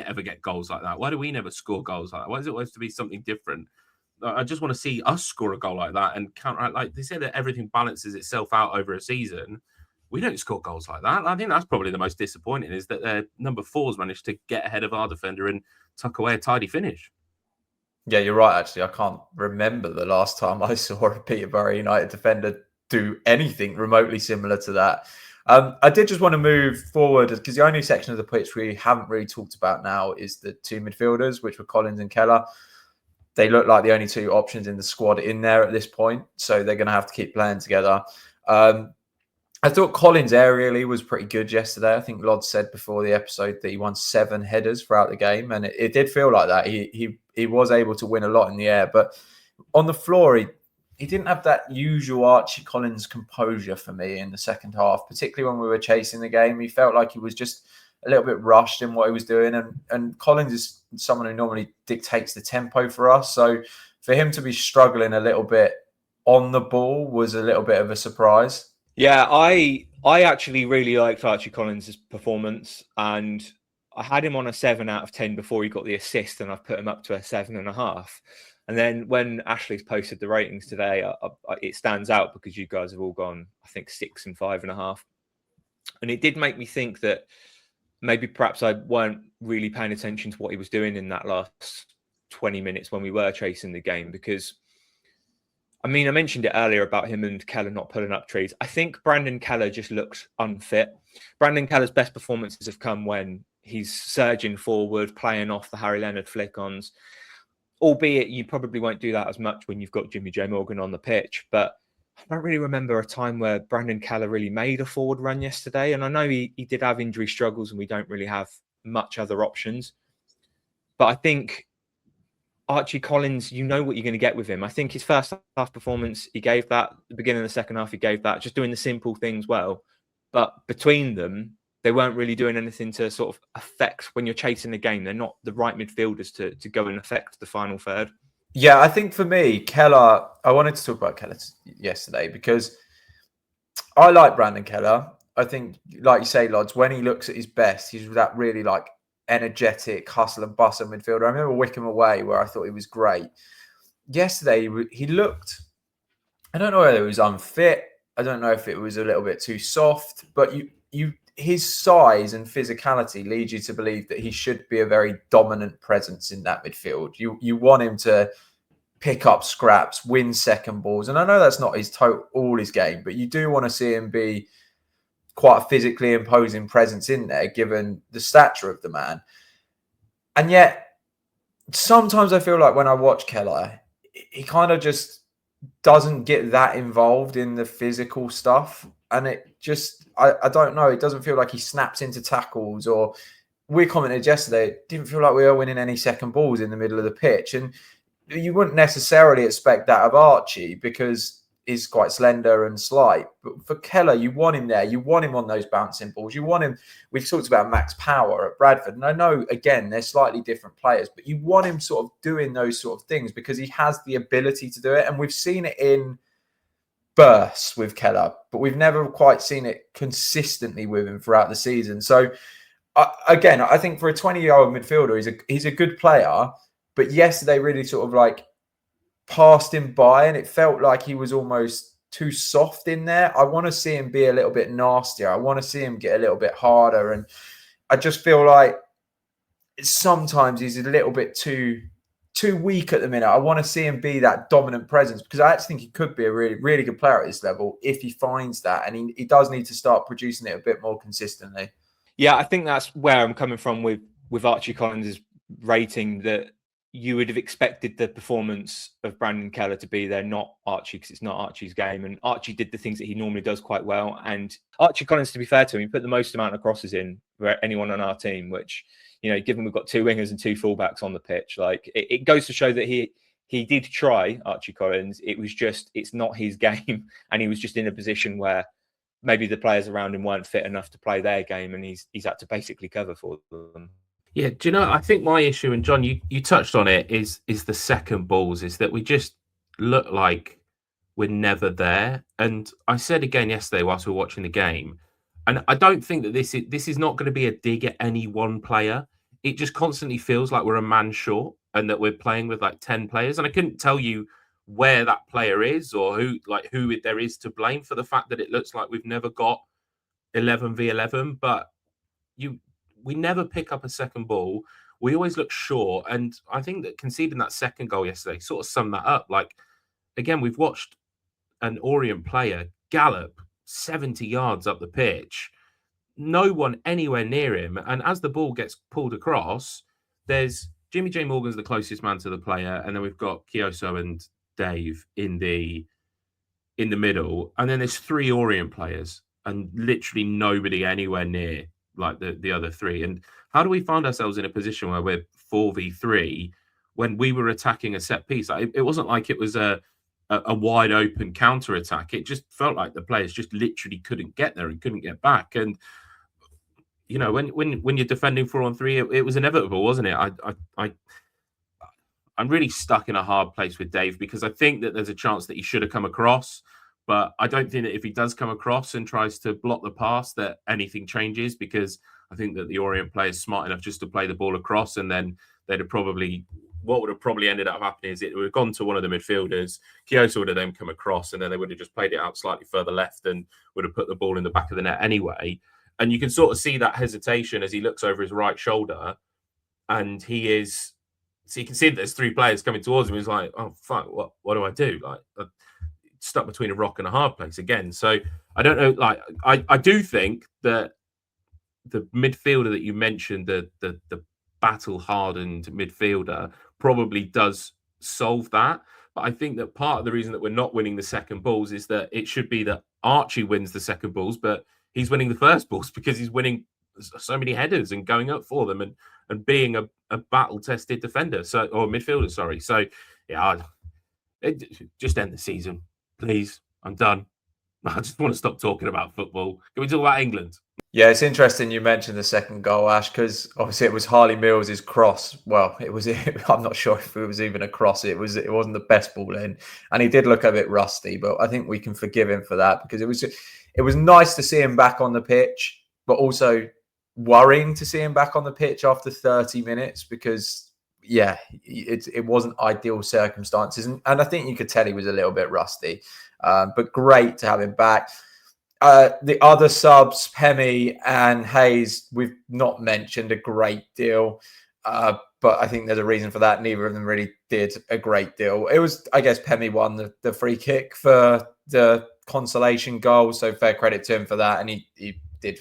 ever get goals like that? Why do we never score goals like that? Why does it always have to be something different? I just want to see us score a goal like that and counteract. Like they say that everything balances itself out over a season. We don't score goals like that. I think that's probably the most disappointing, is that their number 4's managed to get ahead of our defender and tuck away a tidy finish. Yeah, you're right, actually. I can't remember the last time I saw a Peterborough United defender do anything remotely similar to that. I did just want to move forward because the only section of the pitch we haven't really talked about now is the 2 midfielders, which were Collins and Keller. They look like the only 2 options in the squad in there at this point, so they're going to have to keep playing together. I thought Collins aerially was pretty good yesterday. I think Lod said before the episode that he won 7 headers throughout the game, and it did feel like that. He was able to win a lot in the air, but on the floor, he didn't have that usual Archie Collins composure for me in the second half, particularly when we were chasing the game. He felt like he was just a little bit rushed in what he was doing, and Collins is someone who normally dictates the tempo for us. So for him to be struggling a little bit on the ball was a little bit of a surprise. Yeah, I actually really liked Archie Collins' performance, and I had him on a 7 out of 10 before he got the assist, and I've put him up to a 7.5. And then when Ashley's posted the ratings today, it stands out because you guys have all gone, I think, 6 and 5.5. And it did make me think that maybe perhaps I weren't really paying attention to what he was doing in that last 20 minutes when we were chasing the game, because I mean, I mentioned it earlier about him and Keller not pulling up trees. I think Brandon Keller just looks unfit. Brandon Keller's best performances have come when he's surging forward, playing off the Harry Leonard flick-ons. Albeit you probably won't do that as much when you've got Jimmy J Morgan on the pitch. But I don't really remember a time where Brandon Keller really made a forward run yesterday. And I know he did have injury struggles and we don't really have much other options. But I think Archie Collins, you know what you're going to get with him. I think his first half performance, he gave that. The beginning of the second half, he gave that. Just doing the simple things well. But between them, they weren't really doing anything to sort of affect when you're chasing the game. They're not the right midfielders to go and affect the final third. Yeah, I think for me, Keller, I wanted to talk about Keller yesterday because I like Brandon Keller. I think, like you say, Lods, when he looks at his best, he's that really like energetic, hustle and bustle midfielder. I remember Wickham away where I thought he was great. Yesterday, he looked, I don't know whether it was unfit. I don't know if it was a little bit too soft, but his size and physicality leads you to believe that he should be a very dominant presence in that midfield. You want him to pick up scraps, win second balls. And I know that's not all his game, but you do want to see him be quite a physically imposing presence in there, given the stature of the man. And yet, sometimes I feel like when I watch Keller, he kind of just doesn't get that involved in the physical stuff. And it just, I don't know, it doesn't feel like he snaps into tackles, or we commented yesterday, it didn't feel like we were winning any second balls in the middle of the pitch. And you wouldn't necessarily expect that of Archie because he's quite slender and slight. But for Keller, you want him there. You want him on those bouncing balls. You want him, we've talked about Max Power at Bradford. And I know, again, they're slightly different players, but you want him sort of doing those sort of things because he has the ability to do it. And we've seen it in bursts with Keller, but we've never quite seen it consistently with him throughout the season. So, again, I think for a 20-year-old midfielder, he's a good player. But yesterday really sort of like passed him by, and it felt like he was almost too soft in there. I want to see him be a little bit nastier. I want to see him get a little bit harder. And I just feel like sometimes he's a little bit too weak at the minute. I want to see him be that dominant presence because I actually think he could be a really, really good player at this level if he finds that. And he does need to start producing it a bit more consistently. Yeah, I think that's where I'm coming from with Archie Collins' rating, that you would have expected the performance of Brandon Keller to be there, not Archie, because it's not Archie's game. And Archie did the things that he normally does quite well. And Archie Collins, to be fair to him, he put the most amount of crosses in for anyone on our team, which, you know, given we've got 2 wingers and 2 fullbacks on the pitch, like it goes to show that he did try, Archie Collins. It was just, it's not his game. And he was just in a position where maybe the players around him weren't fit enough to play their game. And he's had to basically cover for them. Yeah, do you know, I think my issue, and John, you touched on it, is the second balls, is that we just look like we're never there. And I said again yesterday whilst we were watching the game, And I don't think that this is not going to be a dig at any one player. It just constantly feels like we're a man short and that we're playing with like 10 players. And I couldn't tell you where that player is or who there is to blame for the fact that it looks like we've never got 11v11. But we never pick up a second ball. We always look short. And I think that conceding that second goal yesterday sort of summed that up. Like, again, we've watched an Orient player gallop 70 yards up the pitch, no one anywhere near him. And as the ball gets pulled across, there's Jimmy J. Morgan's the closest man to the player. And then we've got Kyoso and Dave in the middle. And then there's 3 Orient players and literally nobody anywhere near like the other 3. And how do we find ourselves in a position where we're 4v3 when we were attacking a set piece? Like, it wasn't like it was a wide open counter attack. It just felt like the players just literally couldn't get there and couldn't get back. And you know, when you're defending 4-on-3, it was inevitable, wasn't it? I'm really stuck in a hard place with Dave because I think that there's a chance that he should have come across, but I don't think that if he does come across and tries to block the pass that anything changes, because I think that the Orient player is smart enough just to play the ball across, and then what would have probably ended up happening is it would have gone to one of the midfielders. Kyoto would have then come across, and then they would have just played it out slightly further left and would have put the ball in the back of the net anyway. And you can sort of see that hesitation as he looks over his right shoulder, and so you can see that there's 3 players coming towards him. He's like, oh, fuck, what do I do? Like, I'm stuck between a rock and a hard place again. So I don't know. Like, I do think that the midfielder that you mentioned, the battle-hardened midfielder, probably does solve that. But I think that part of the reason that we're not winning the second balls is that it should be that Archie wins the second balls, but he's winning the first balls because he's winning so many headers and going up for them and being a battle-tested defender, or midfielder, sorry. So, yeah, just end the season, please. I'm done. I just want to stop talking about football. Can we talk about England? Yeah, it's interesting you mentioned the second goal, Ash, because obviously it was Harley Mills's cross. Well, I'm not sure if it was even a cross. It wasn't the best ball in, and he did look a bit rusty, but I think we can forgive him for that because it was nice to see him back on the pitch, but also worrying to see him back on the pitch after 30 minutes because, yeah, it wasn't ideal circumstances, and I think you could tell he was a little bit rusty, but great to have him back. The other subs, Pemi and Hayes, we've not mentioned a great deal, but I think there's a reason for that. Neither of them really did a great deal. It was, I guess, Pemi won the free kick for the consolation goal, so fair credit to him for that. And he did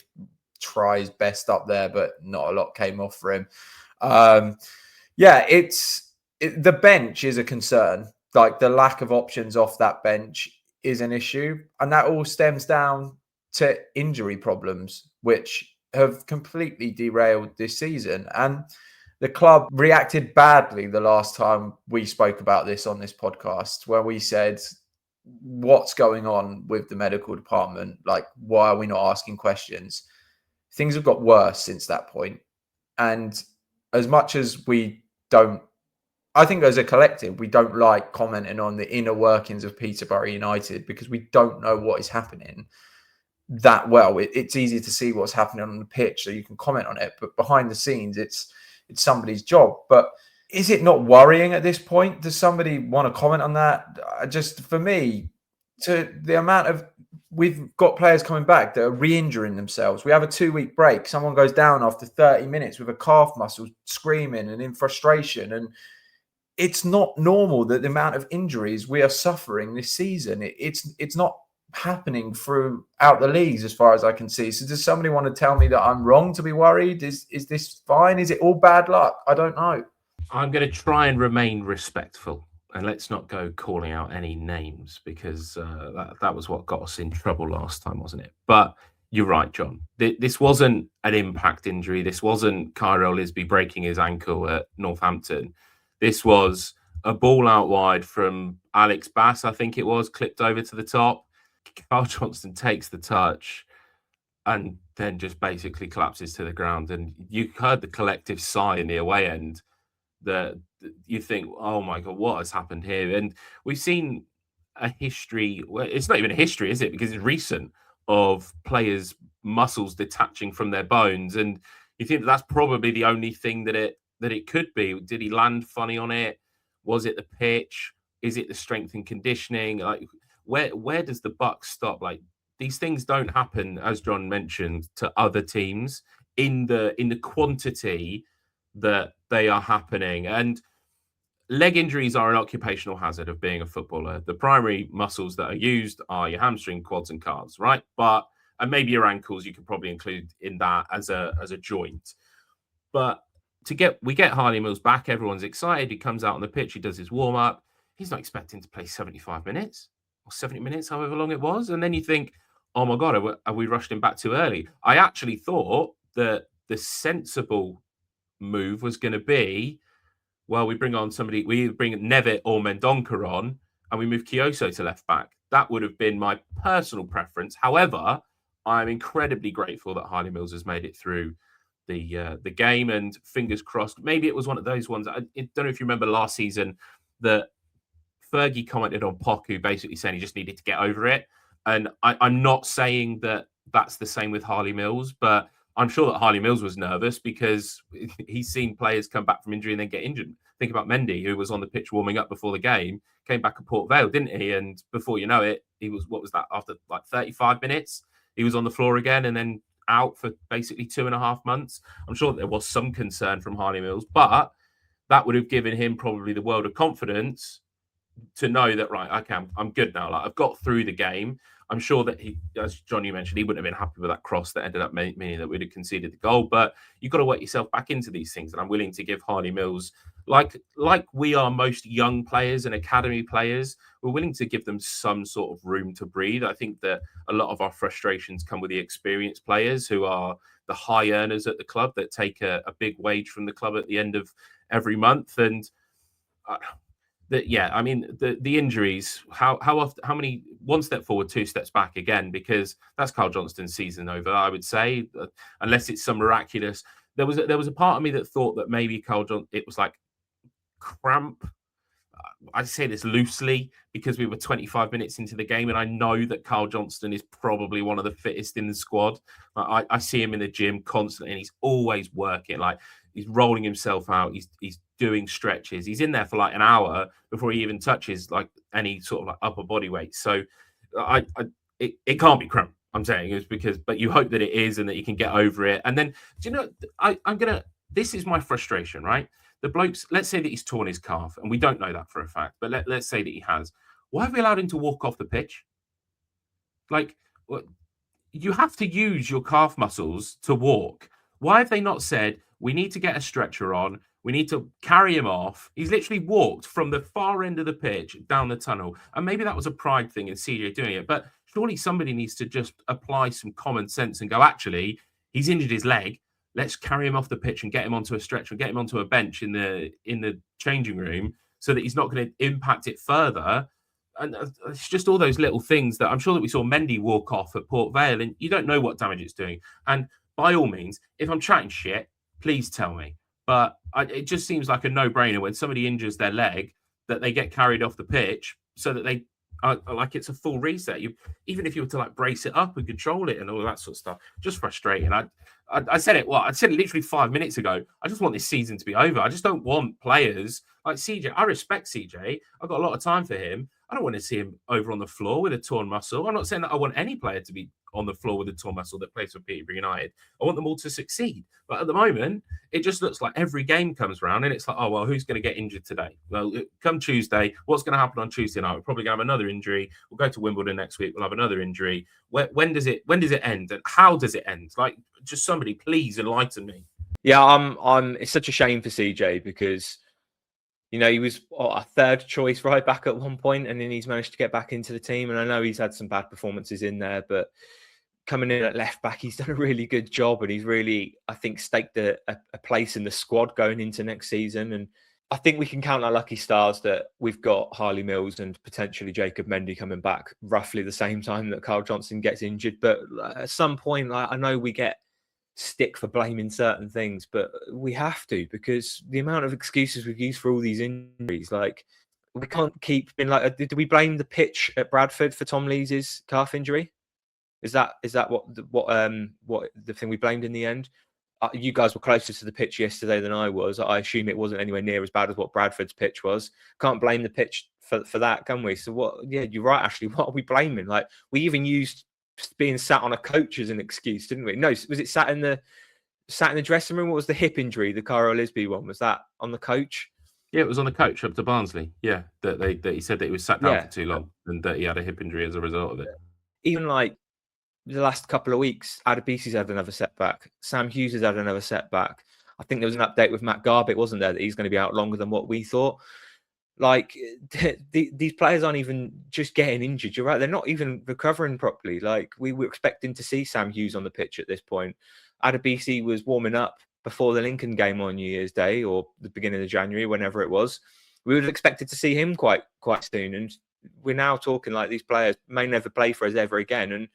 try his best up there, but not a lot came off for him. The bench is a concern. Like, the lack of options off that bench is an issue, and that all stems down to injury problems, which have completely derailed this season. And the club reacted badly the last time we spoke about this on this podcast, where we said, what's going on with the medical department? Like, why are we not asking questions? Things have got worse since that point. And as much as I think as a collective, we don't like commenting on the inner workings of Peterborough United because we don't know what is happening that well. It's easy to see what's happening on the pitch, so you can comment on it. But behind the scenes, it's somebody's job. But is it not worrying at this point? Does somebody want to comment on that? For me, to the amount of we've got players coming back that are re-injuring themselves. We have a 2-week break. Someone goes down after 30 minutes with a calf muscle, screaming and in frustration, and it's not normal that the amount of injuries we are suffering this season. It's not happening throughout the leagues as far as I can see. So does somebody want to tell me that I'm wrong to be worried? Is this fine? Is it all bad luck? I don't know. I'm going to try and remain respectful, and let's not go calling out any names because that was what got us in trouble last time, wasn't it? But you're right, John. This wasn't an impact injury. This wasn't Kyrell Lisbie breaking his ankle at Northampton. This was a ball out wide from Alex Bass, I think it was, clipped over to the top. Carl Johnston takes the touch and then just basically collapses to the ground. And you heard the collective sigh in the away end that you think, oh my God, what has happened here? And we've seen a history. Well, it's not even a history, is it? Because it's recent, of players muscles detaching from their bones, and you think that's probably the only thing that it could be. Did he land funny on it? Was it the pitch? Is it the strength and conditioning? Like, where does the buck stop? Like, these things don't happen, as John mentioned, to other teams in the quantity that they are happening. And leg injuries are an occupational hazard of being a footballer. The primary muscles that are used are your hamstring, quads, and calves, right? And maybe your ankles, you could probably include in that as a joint. But we get Harley Mills back, everyone's excited. He comes out on the pitch, he does his warm up. He's not expecting to play 75 minutes or 70 minutes, however long it was. And then you think, oh my God, have we rushed him back too early? I actually thought that the sensible move was going to be, well, we bring Nevitt or Mendonca on and we move Kyoso to left back. That would have been my personal preference. However, I'm incredibly grateful that Harley Mills has made it through the game, and fingers crossed. Maybe it was one of those ones. I don't know if you remember last season that Fergie commented on Poku, basically saying he just needed to get over it. And I'm not saying that that's the same with Harley Mills, but I'm sure that Harley Mills was nervous because he's seen players come back from injury and then get injured. Think about Mendy, who was on the pitch warming up before the game, came back at Port Vale, didn't he? And before you know it, he was, what was that, after like 35 minutes, he was on the floor again and then out for basically 2.5 months. I'm sure there was some concern from Harley Mills, but that would have given him probably the world of confidence to know that, right, okay, I'm good now. Like, I've got through the game. I'm sure that he, as John, you mentioned, he wouldn't have been happy with that cross that ended up meaning that we'd have conceded the goal. But you've got to work yourself back into these things. And I'm willing to give Harley Mills, like we are most young players and academy players, we're willing to give them some sort of room to breathe. I think that a lot of our frustrations come with the experienced players who are the high earners at the club that take a big wage from the club at the end of every month. And I mean, the injuries, how often, how many, one step forward, 2 steps back again, because that's Carl Johnston's season over, I would say, unless it's some miraculous. There was a part of me that thought that maybe it was like cramp. I say this loosely because we were 25 minutes into the game, and I know that Carl Johnston is probably one of the fittest in the squad. I see him in the gym constantly, and he's always working. Like, he's rolling himself out. He's doing stretches. He's in there for like an hour before he even touches like any sort of like upper body weight. So it can't be cramp. I'm saying is because, but you hope that it is and that you can get over it. And then, do you know, this is my frustration, right? The blokes, let's say that he's torn his calf, and we don't know that for a fact, but let's say that he has. Why have we allowed him to walk off the pitch? Like, you have to use your calf muscles to walk. Why have they not said, we need to get a stretcher on, we need to carry him off? He's literally walked from the far end of the pitch down the tunnel. And maybe that was a pride thing in CJ doing it, but surely somebody needs to just apply some common sense and go, actually, he's injured his leg. Let's carry him off the pitch and get him onto a stretcher and get him onto a bench in the changing room so that he's not going to impact it further. And it's just all those little things that I'm sure that we saw Mendy walk off at Port Vale, and you don't know what damage it's doing. And by all means, if I'm chatting shit, please tell me. But it just seems like a no-brainer when somebody injures their leg that they get carried off the pitch so that they like it's a full reset. Even if you were to like brace it up and control it and all that sort of stuff, just frustrating. I said it. Well, I said it literally 5 minutes ago. I just want this season to be over. I just don't want players like CJ. I respect CJ. I've got a lot of time for him. I don't want to see him over on the floor with a torn muscle. I'm not saying that I want any player to be on the floor with a torn muscle that plays for Peterborough United. I want them all to succeed. But at the moment, it just looks like every game comes around and it's like, oh, well, who's going to get injured today? Well, come Tuesday, what's going to happen on Tuesday night? We're probably going to have another injury. We'll go to Wimbledon next week. We'll have another injury. When does it end? And how does it end? Like, just somebody please enlighten me. Yeah, it's such a shame for CJ because, you know, he was a third choice right back at one point, and then he's managed to get back into the team. And I know he's had some bad performances in there, but coming in at left back, he's done a really good job, and he's really, I think, staked a place in the squad going into next season. And I think we can count our lucky stars that we've got Harley Mills and potentially Jacob Mendy coming back roughly the same time that Carl Johnston gets injured. But at some point, I know we get stick for blaming certain things, but we have to, because the amount of excuses we've used for all these injuries, like, we can't keep being like, did we blame the pitch at Bradford for Tom Lees' calf injury? Is that what the thing we blamed in the end? You guys were closer to the pitch yesterday than I was. I assume it wasn't anywhere near as bad as what Bradford's pitch was. Can't blame the pitch for that, can we? So what? Yeah, you're right. Actually, what are we blaming? Like, we even used being sat on a coach as an excuse, didn't we? No, was it sat in the dressing room? What was the hip injury? The Kyrell Lisbie one, was that on the coach? Yeah, it was on the coach up to Barnsley. Yeah, that he said that he was sat down for too long and that he had a hip injury as a result of it. Even like the last couple of weeks, Adebisi's had another setback. Sam Hughes has had another setback. I think there was an update with Matt Garbutt, wasn't there, that he's going to be out longer than what we thought. Like, these players aren't even just getting injured. You're right; they're not even recovering properly. Like, we were expecting to see Sam Hughes on the pitch at this point. Adebisi was warming up before the Lincoln game on New Year's Day or the beginning of January, whenever it was. We would have expected to see him quite soon, and we're now talking like these players may never play for us ever again. And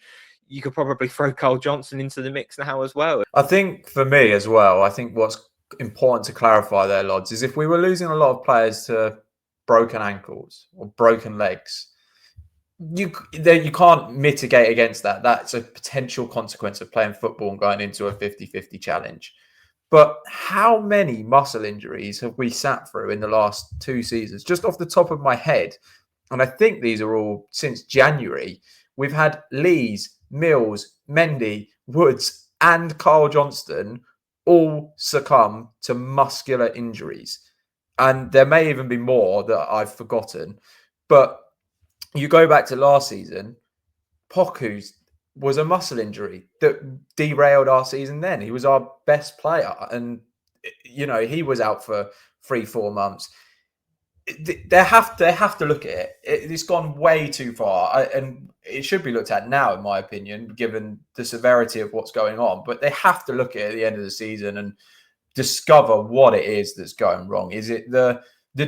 you could probably throw Carl Johnson into the mix now as well. I think for me as well, I think what's important to clarify there, Lods, is if we were losing a lot of players to broken ankles or broken legs, you can't mitigate against that. That's a potential consequence of playing football and going into a 50-50 challenge. But how many muscle injuries have we sat through in the last 2 seasons? Just off the top of my head, and I think these are all since January, we've had Lees, Mills, Mendy, Woods and Carl Johnston all succumb to muscular injuries. And there may even be more that I've forgotten. But you go back to last season, Poku's was a muscle injury that derailed our season then. He was our best player. And, you know, he was out for 3-4 months. They have to look at it. It's gone way too far. And it should be looked at now, in my opinion, given the severity of what's going on. But they have to look at it at the end of the season and discover what it is that's going wrong. Is it the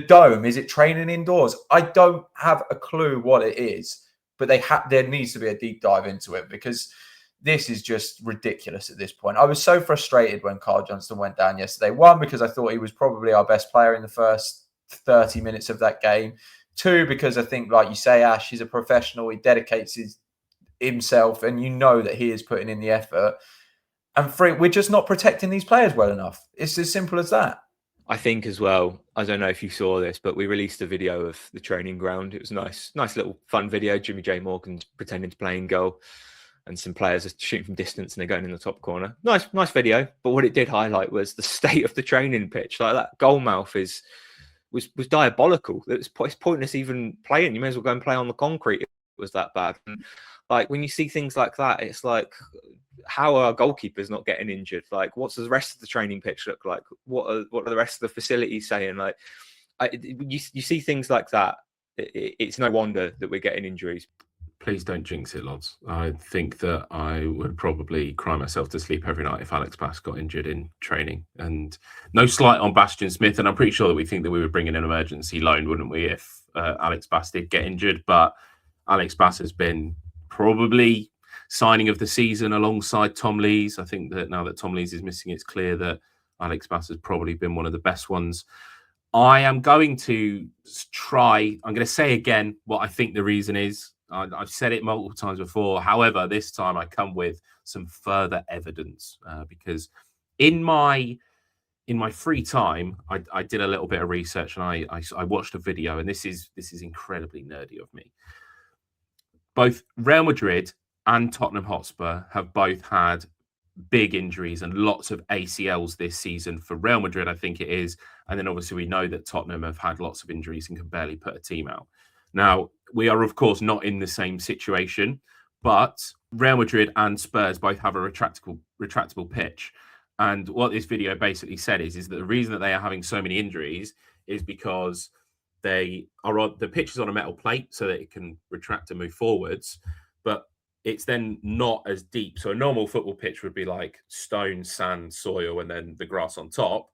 dome? Is it training indoors? I don't have a clue what it is. But there needs to be a deep dive into it, because this is just ridiculous at this point. I was so frustrated when Carl Johnston went down yesterday. 1, because I thought he was probably our best player in the first 30 minutes of that game. 2, because I think, like you say, Ash, he's a professional. He dedicates himself, and you know that he is putting in the effort. And 3, we're just not protecting these players well enough. It's as simple as that. I think as well, I don't know if you saw this, but we released a video of the training ground. It was nice little fun video. Jimmy J. Morgan's pretending to play in goal, and some players are shooting from distance and they're going in the top corner. Nice video. But what it did highlight was the state of the training pitch. Like, that goal mouth was diabolical. It's pointless even playing. You may as well go and play on the concrete. It was that bad. And like, when you see things like that, it's like, how are goalkeepers not getting injured? Like, what's the rest of the training pitch look like? What are the rest of the facilities saying? Like, you see things like that. It's no wonder that we're getting injuries. Please don't jinx it, Lods. I think that I would probably cry myself to sleep every night if Alex Bass got injured in training. And no slight on Bastian Smith, and I'm pretty sure that we think that we would bring in an emergency loan, wouldn't we, if Alex Bass did get injured? But Alex Bass has been probably signing of the season alongside Tom Lees. I think that now that Tom Lees is missing, it's clear that Alex Bass has probably been one of the best ones. I am going to I'm going to say again what I think the reason is. I've said it multiple times before. However, this time I come with some further evidence because in my free time, I did a little bit of research, and I watched a video, and this is incredibly nerdy of me. Both Real Madrid and Tottenham Hotspur have both had big injuries and lots of ACLs this season. For Real Madrid, I think it is. And then obviously we know that Tottenham have had lots of injuries and can barely put a team out. Now, we are, of course, not in the same situation, but Real Madrid and Spurs both have a retractable pitch. And what this video basically said is that the reason that they are having so many injuries is because the pitch is on a metal plate so that it can retract and move forwards, but it's then not as deep. So a normal football pitch would be like stone, sand, soil, and then the grass on top.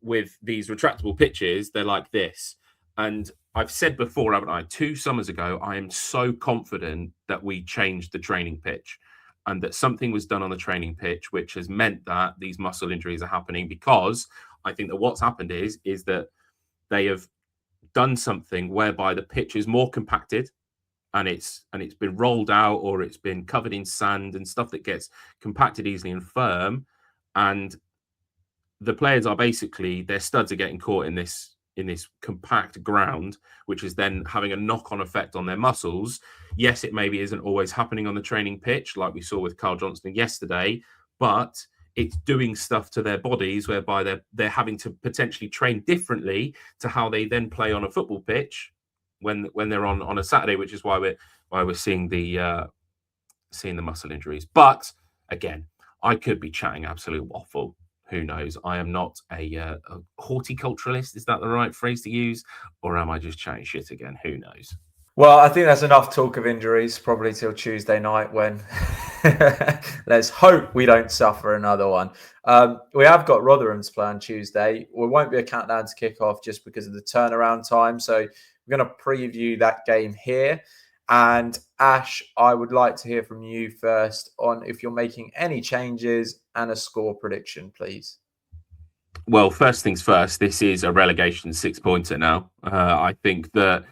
With these retractable pitches, they're like this. And I've said before, haven't I? 2 summers ago, I am so confident that we changed the training pitch and that something was done on the training pitch, which has meant that these muscle injuries are happening, because I think that what's happened is that they have done something whereby the pitch is more compacted. and it's been rolled out, or it's been covered in sand and stuff that gets compacted easily and firm, and the players are basically, their studs are getting caught in this compact ground, which is then having a knock-on effect on their muscles. Yes, it maybe isn't always happening on the training pitch like we saw with Carl Johnston yesterday, but it's doing stuff to their bodies whereby they're having to potentially train differently to how they then play on a football pitch when they're on a Saturday, which is why we're seeing the muscle injuries. But again, I could be chatting absolute waffle. Who knows? I am not a horticulturalist. Is that the right phrase to use? Or am I just chatting shit again? Who knows? Well, I think that's enough talk of injuries, probably till Tuesday night, when let's hope we don't suffer another one. We have got Rotherham's play on Tuesday. We won't be a countdown to kick off just because of the turnaround time. So we're going to preview that game here. And Ash, I would like to hear from you first on if you're making any changes and a score prediction, please. Well, first things first, this is a relegation 6-pointer now. I think that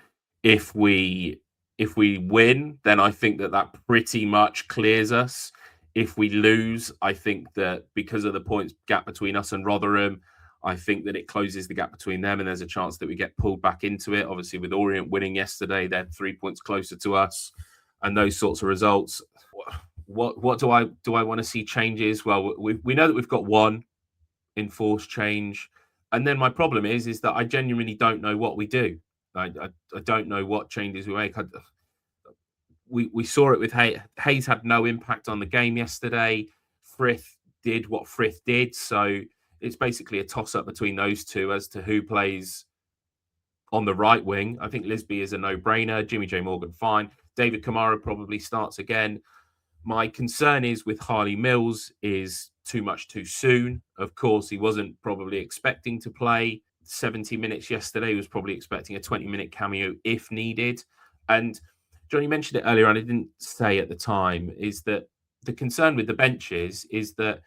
if we win, then I think that pretty much clears us. If we lose, I think that because of the points gap between us and Rotherham, I think that it closes the gap between them, and there's a chance that we get pulled back into it. Obviously, with Orient winning yesterday, they're 3 points closer to us, and those sorts of results. What do I want to see changes? Well, we know that we've got one enforced change, and then my problem is that I genuinely don't know what we do. I don't know what changes we make. We saw it with Hayes. Hayes had no impact on the game yesterday. Frith did what Frith did, so it's basically a toss-up between those two as to who plays on the right wing. I think Lisbie is a no-brainer. Jimmy J. Morgan, fine. David Kamara probably starts again. My concern is with Harley Mills is too much too soon. Of course, he wasn't probably expecting to play 70 minutes yesterday. He was probably expecting a 20-minute cameo if needed. And Johnny mentioned it earlier, and I didn't say at the time, is that the concern with the benches is that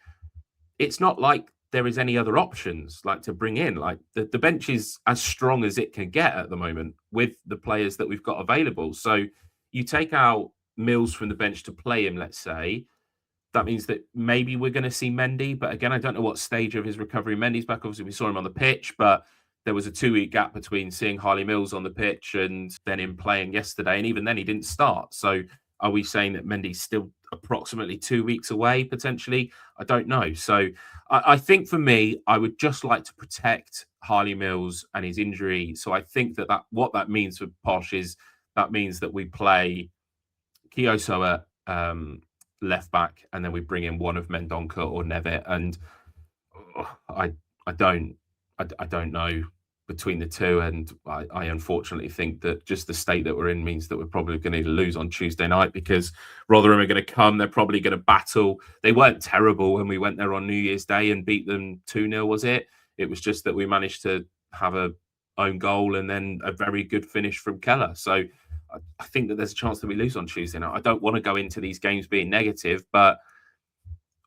it's not like there is any other options like to bring in. Like the bench is as strong as it can get at the moment with the players that we've got available. So you take out Mills from the bench to play him, let's say, that means that maybe we're going to see Mendy. But again, I don't know what stage of his recovery Mendy's back. Obviously, we saw him on the pitch, but there was a 2-week gap between seeing Harley Mills on the pitch and then him playing yesterday. And even then he didn't start. So are we saying that Mendy's still approximately 2 weeks away, potentially? I don't know. So I think for me, I would just like to protect Harley Mills and his injury. So I think that what that means for Posh is that means that we play Kyoso at left back, and then we bring in one of Mendonca or Nevitt. And I don't know between the two, and I unfortunately think that just the state that we're in means that we're probably going to lose on Tuesday night, because Rotherham are going to come. They're probably going to battle. They weren't terrible when we went there on New Year's Day and beat them 2-0, was it? It was just that we managed to have a own goal and then a very good finish from Keller. So I think that there's a chance that we lose on Tuesday night. I don't want to go into these games being negative, but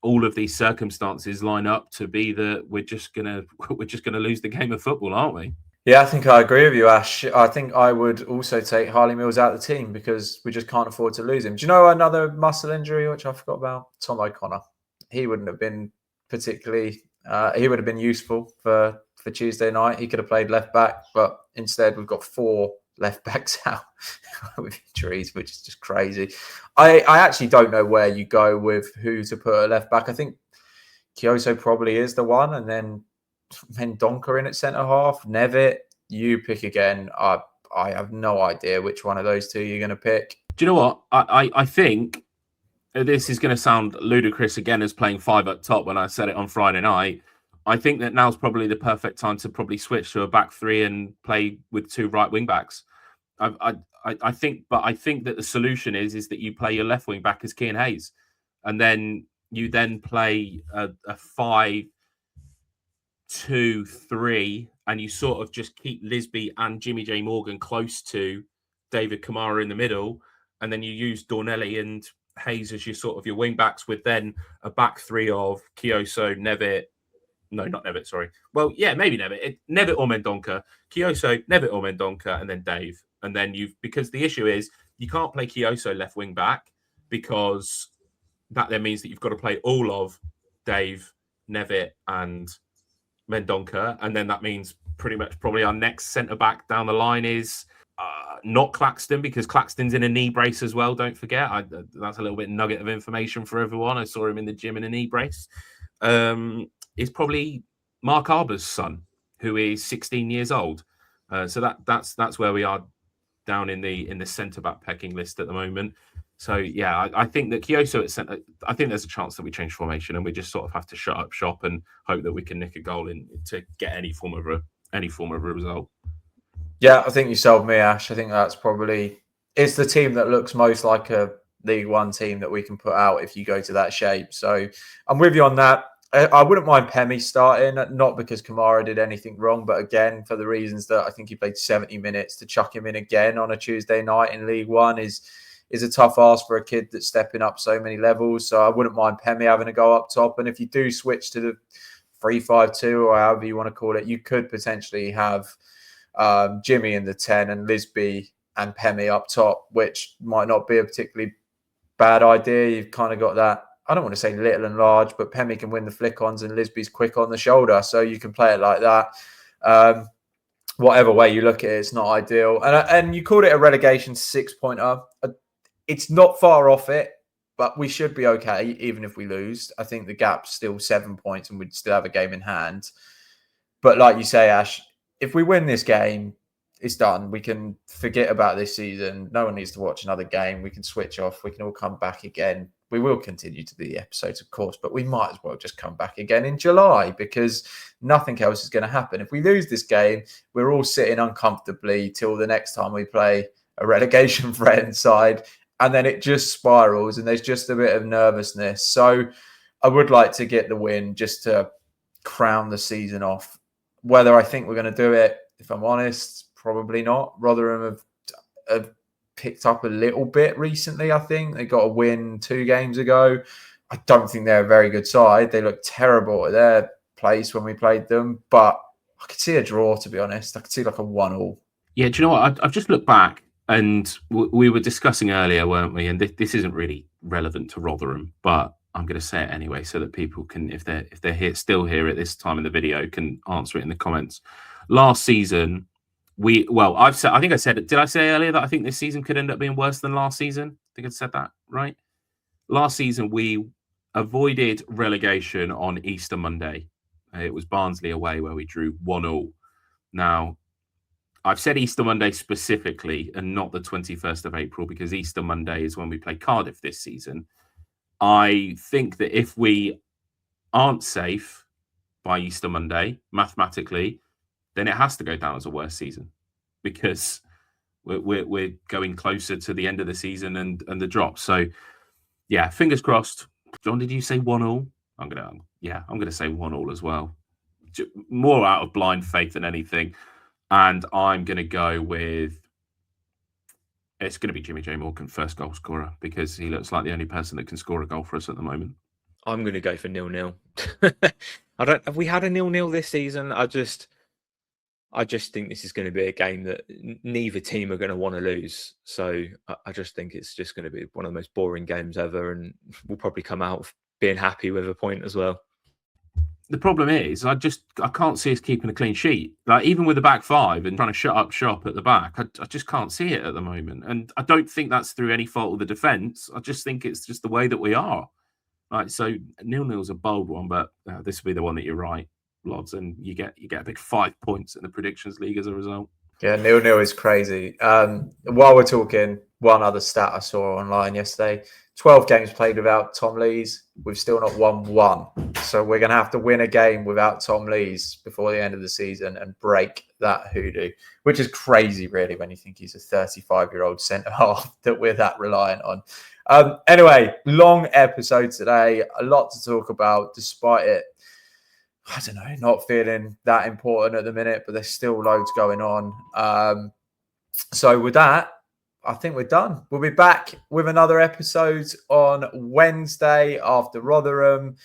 all of these circumstances line up to be that we're just gonna lose the game of football, aren't we? Yeah, I think I agree with you, Ash. I think I would also take Harley Mills out of the team because we just can't afford to lose him. Do you know another muscle injury which I forgot about? Tom O'Connor. He wouldn't have been particularly. He would have been useful for Tuesday night. He could have played left back, but instead we've got 4 left backs out with injuries, which is just crazy. I actually don't know where you go with who to put at left back. I think Kyoso probably is the one, and then Mendonca in at centre half. Nevitt, you pick again. I have no idea which one of those two you're going to pick. Do you know what? I think this is going to sound ludicrous again as playing 5 up top when I said it on Friday night. I think that now's probably the perfect time to probably switch to a back 3 and play with 2 right wing backs. I think that the solution is that you play your left wing back as Kean Hayes, and then you play a 5-2-3, and you sort of just keep Lisbie and Jimmy J. Morgan close to David Kamara in the middle, and then you use Dornelli and Hayes as your sort of your wing backs, with then a back 3 of Kyoso, Nevitt. No, not Nevitt, sorry. Well, yeah, maybe Nevitt. Nevitt or Mendonca. Kyoso, Nevitt or Mendonca, and then Dave. And then because the issue is you can't play Kyoso left wing back because that then means that you've got to play all of Dave, Nevitt, and Mendonca, and then that means pretty much probably our next centre back down the line is not Claxton, because Claxton's in a knee brace as well. Don't forget, that's a little bit nugget of information for everyone. I saw him in the gym in a knee brace. Is probably Mark Arbour's son, who is 16 years old. So that's where we are down in the centre back pecking list at the moment. So yeah, I think that Kyoso at centre, I think there's a chance that we change formation and we just sort of have to shut up shop and hope that we can nick a goal in to get any form of a result. Yeah, I think you sold me, Ash. I think that's probably it's the team that looks most like a League One team that we can put out if you go to that shape. So I'm with you on that. I wouldn't mind Pemi starting, not because Kamara did anything wrong, but again, for the reasons that I think he played 70 minutes. To chuck him in again on a Tuesday night in League One is a tough ask for a kid that's stepping up so many levels. So I wouldn't mind Pemi having a go up top. And if you do switch to the 3-5-2 or however you want to call it, you could potentially have Jimmy in the 10 and Lisbie and Pemi up top, which might not be a particularly bad idea. You've kind of got that, I don't want to say little and large, but Pemi can win the flick-ons and Lisbie's quick on the shoulder. So you can play it like that. Whatever way you look at it, it's not ideal. And you called it a relegation 6-pointer. It's not far off it, but we should be okay, even if we lose. I think the gap's still 7 points and we'd still have a game in hand. But like you say, Ash, if we win this game, it's done. We can forget about this season. No one needs to watch another game. We can switch off. We can all come back again. We will continue to do the episodes, of course, but we might as well just come back again in July because nothing else is going to happen. If we lose this game, we're all sitting uncomfortably till the next time we play a relegation threatened side, and then it just spirals and there's just a bit of nervousness. So I would like to get the win just to crown the season off. Whether I think we're going to do it, if I'm honest, probably not. Rotherham have picked up a little bit recently, I think. They got a win 2 games ago. I don't think they're a very good side. They looked terrible at their place when we played them, but I could see a draw, to be honest. I could see like a 1-1. Yeah, do you know what? I've just looked back and we were discussing earlier, weren't we? And this isn't really relevant to Rotherham, but I'm going to say it anyway so that people can, if they're still here at this time in the video, can answer it in the comments. Last season, I think I said it. Did I say earlier that I think this season could end up being worse than last season? I think I said that, right? Last season, we avoided relegation on Easter Monday. It was Barnsley away where we drew 1-1. Now, I've said Easter Monday specifically and not the 21st of April because Easter Monday is when we play Cardiff this season. I think that if we aren't safe by Easter Monday, mathematically, then it has to go down as a worse season because we're going closer to the end of the season and the drop. So, yeah, fingers crossed. John, did you say 1-1? I'm gonna say 1-1 as well. More out of blind faith than anything. And I'm going to go with, it's going to be Jimmy J. Morgan, first goal scorer, because he looks like the only person that can score a goal for us at the moment. I'm going to go for 0-0. Have we had a 0-0 this season? I just think this is going to be a game that neither team are going to want to lose. So I just think it's just going to be one of the most boring games ever, and we'll probably come out being happy with a point as well. The problem is, I can't see us keeping a clean sheet. Like even with the back 5 and trying to shut up shop at the back, I just can't see it at the moment. And I don't think that's through any fault of the defence. I just think it's just the way that we are. Right, so 0-0 is a bold one, but this will be the one that you're right, Lods, and you get a big 5 points in the predictions league as a result. Yeah, 0-0 is crazy. While we're talking, one other stat I saw online yesterday: 12 games played without Tom Lees. We've still not won 1. So we're going to have to win a game without Tom Lees before the end of the season and break that hoodoo, which is crazy, really, when you think he's a 35-year-old centre-half that we're that reliant on. Anyway, long episode today. A lot to talk about, despite it, I don't know, not feeling that important at the minute, but there's still loads going on. So with that, I think we're done. We'll be back with another episode on Wednesday after Rotherham.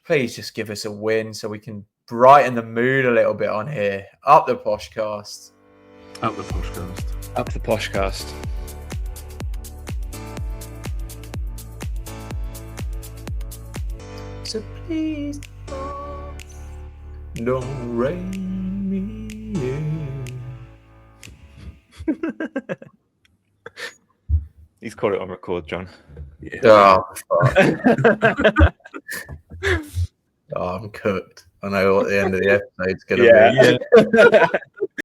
Please just give us a win so we can brighten the mood a little bit on here. Up the Poshcast. Up the Poshcast. Up the Poshcast. Please don't rain me in. He's got it on record, John. Yeah. Oh, fuck. Oh, I'm cooked. I know what the end of the episode's going to be. Yeah.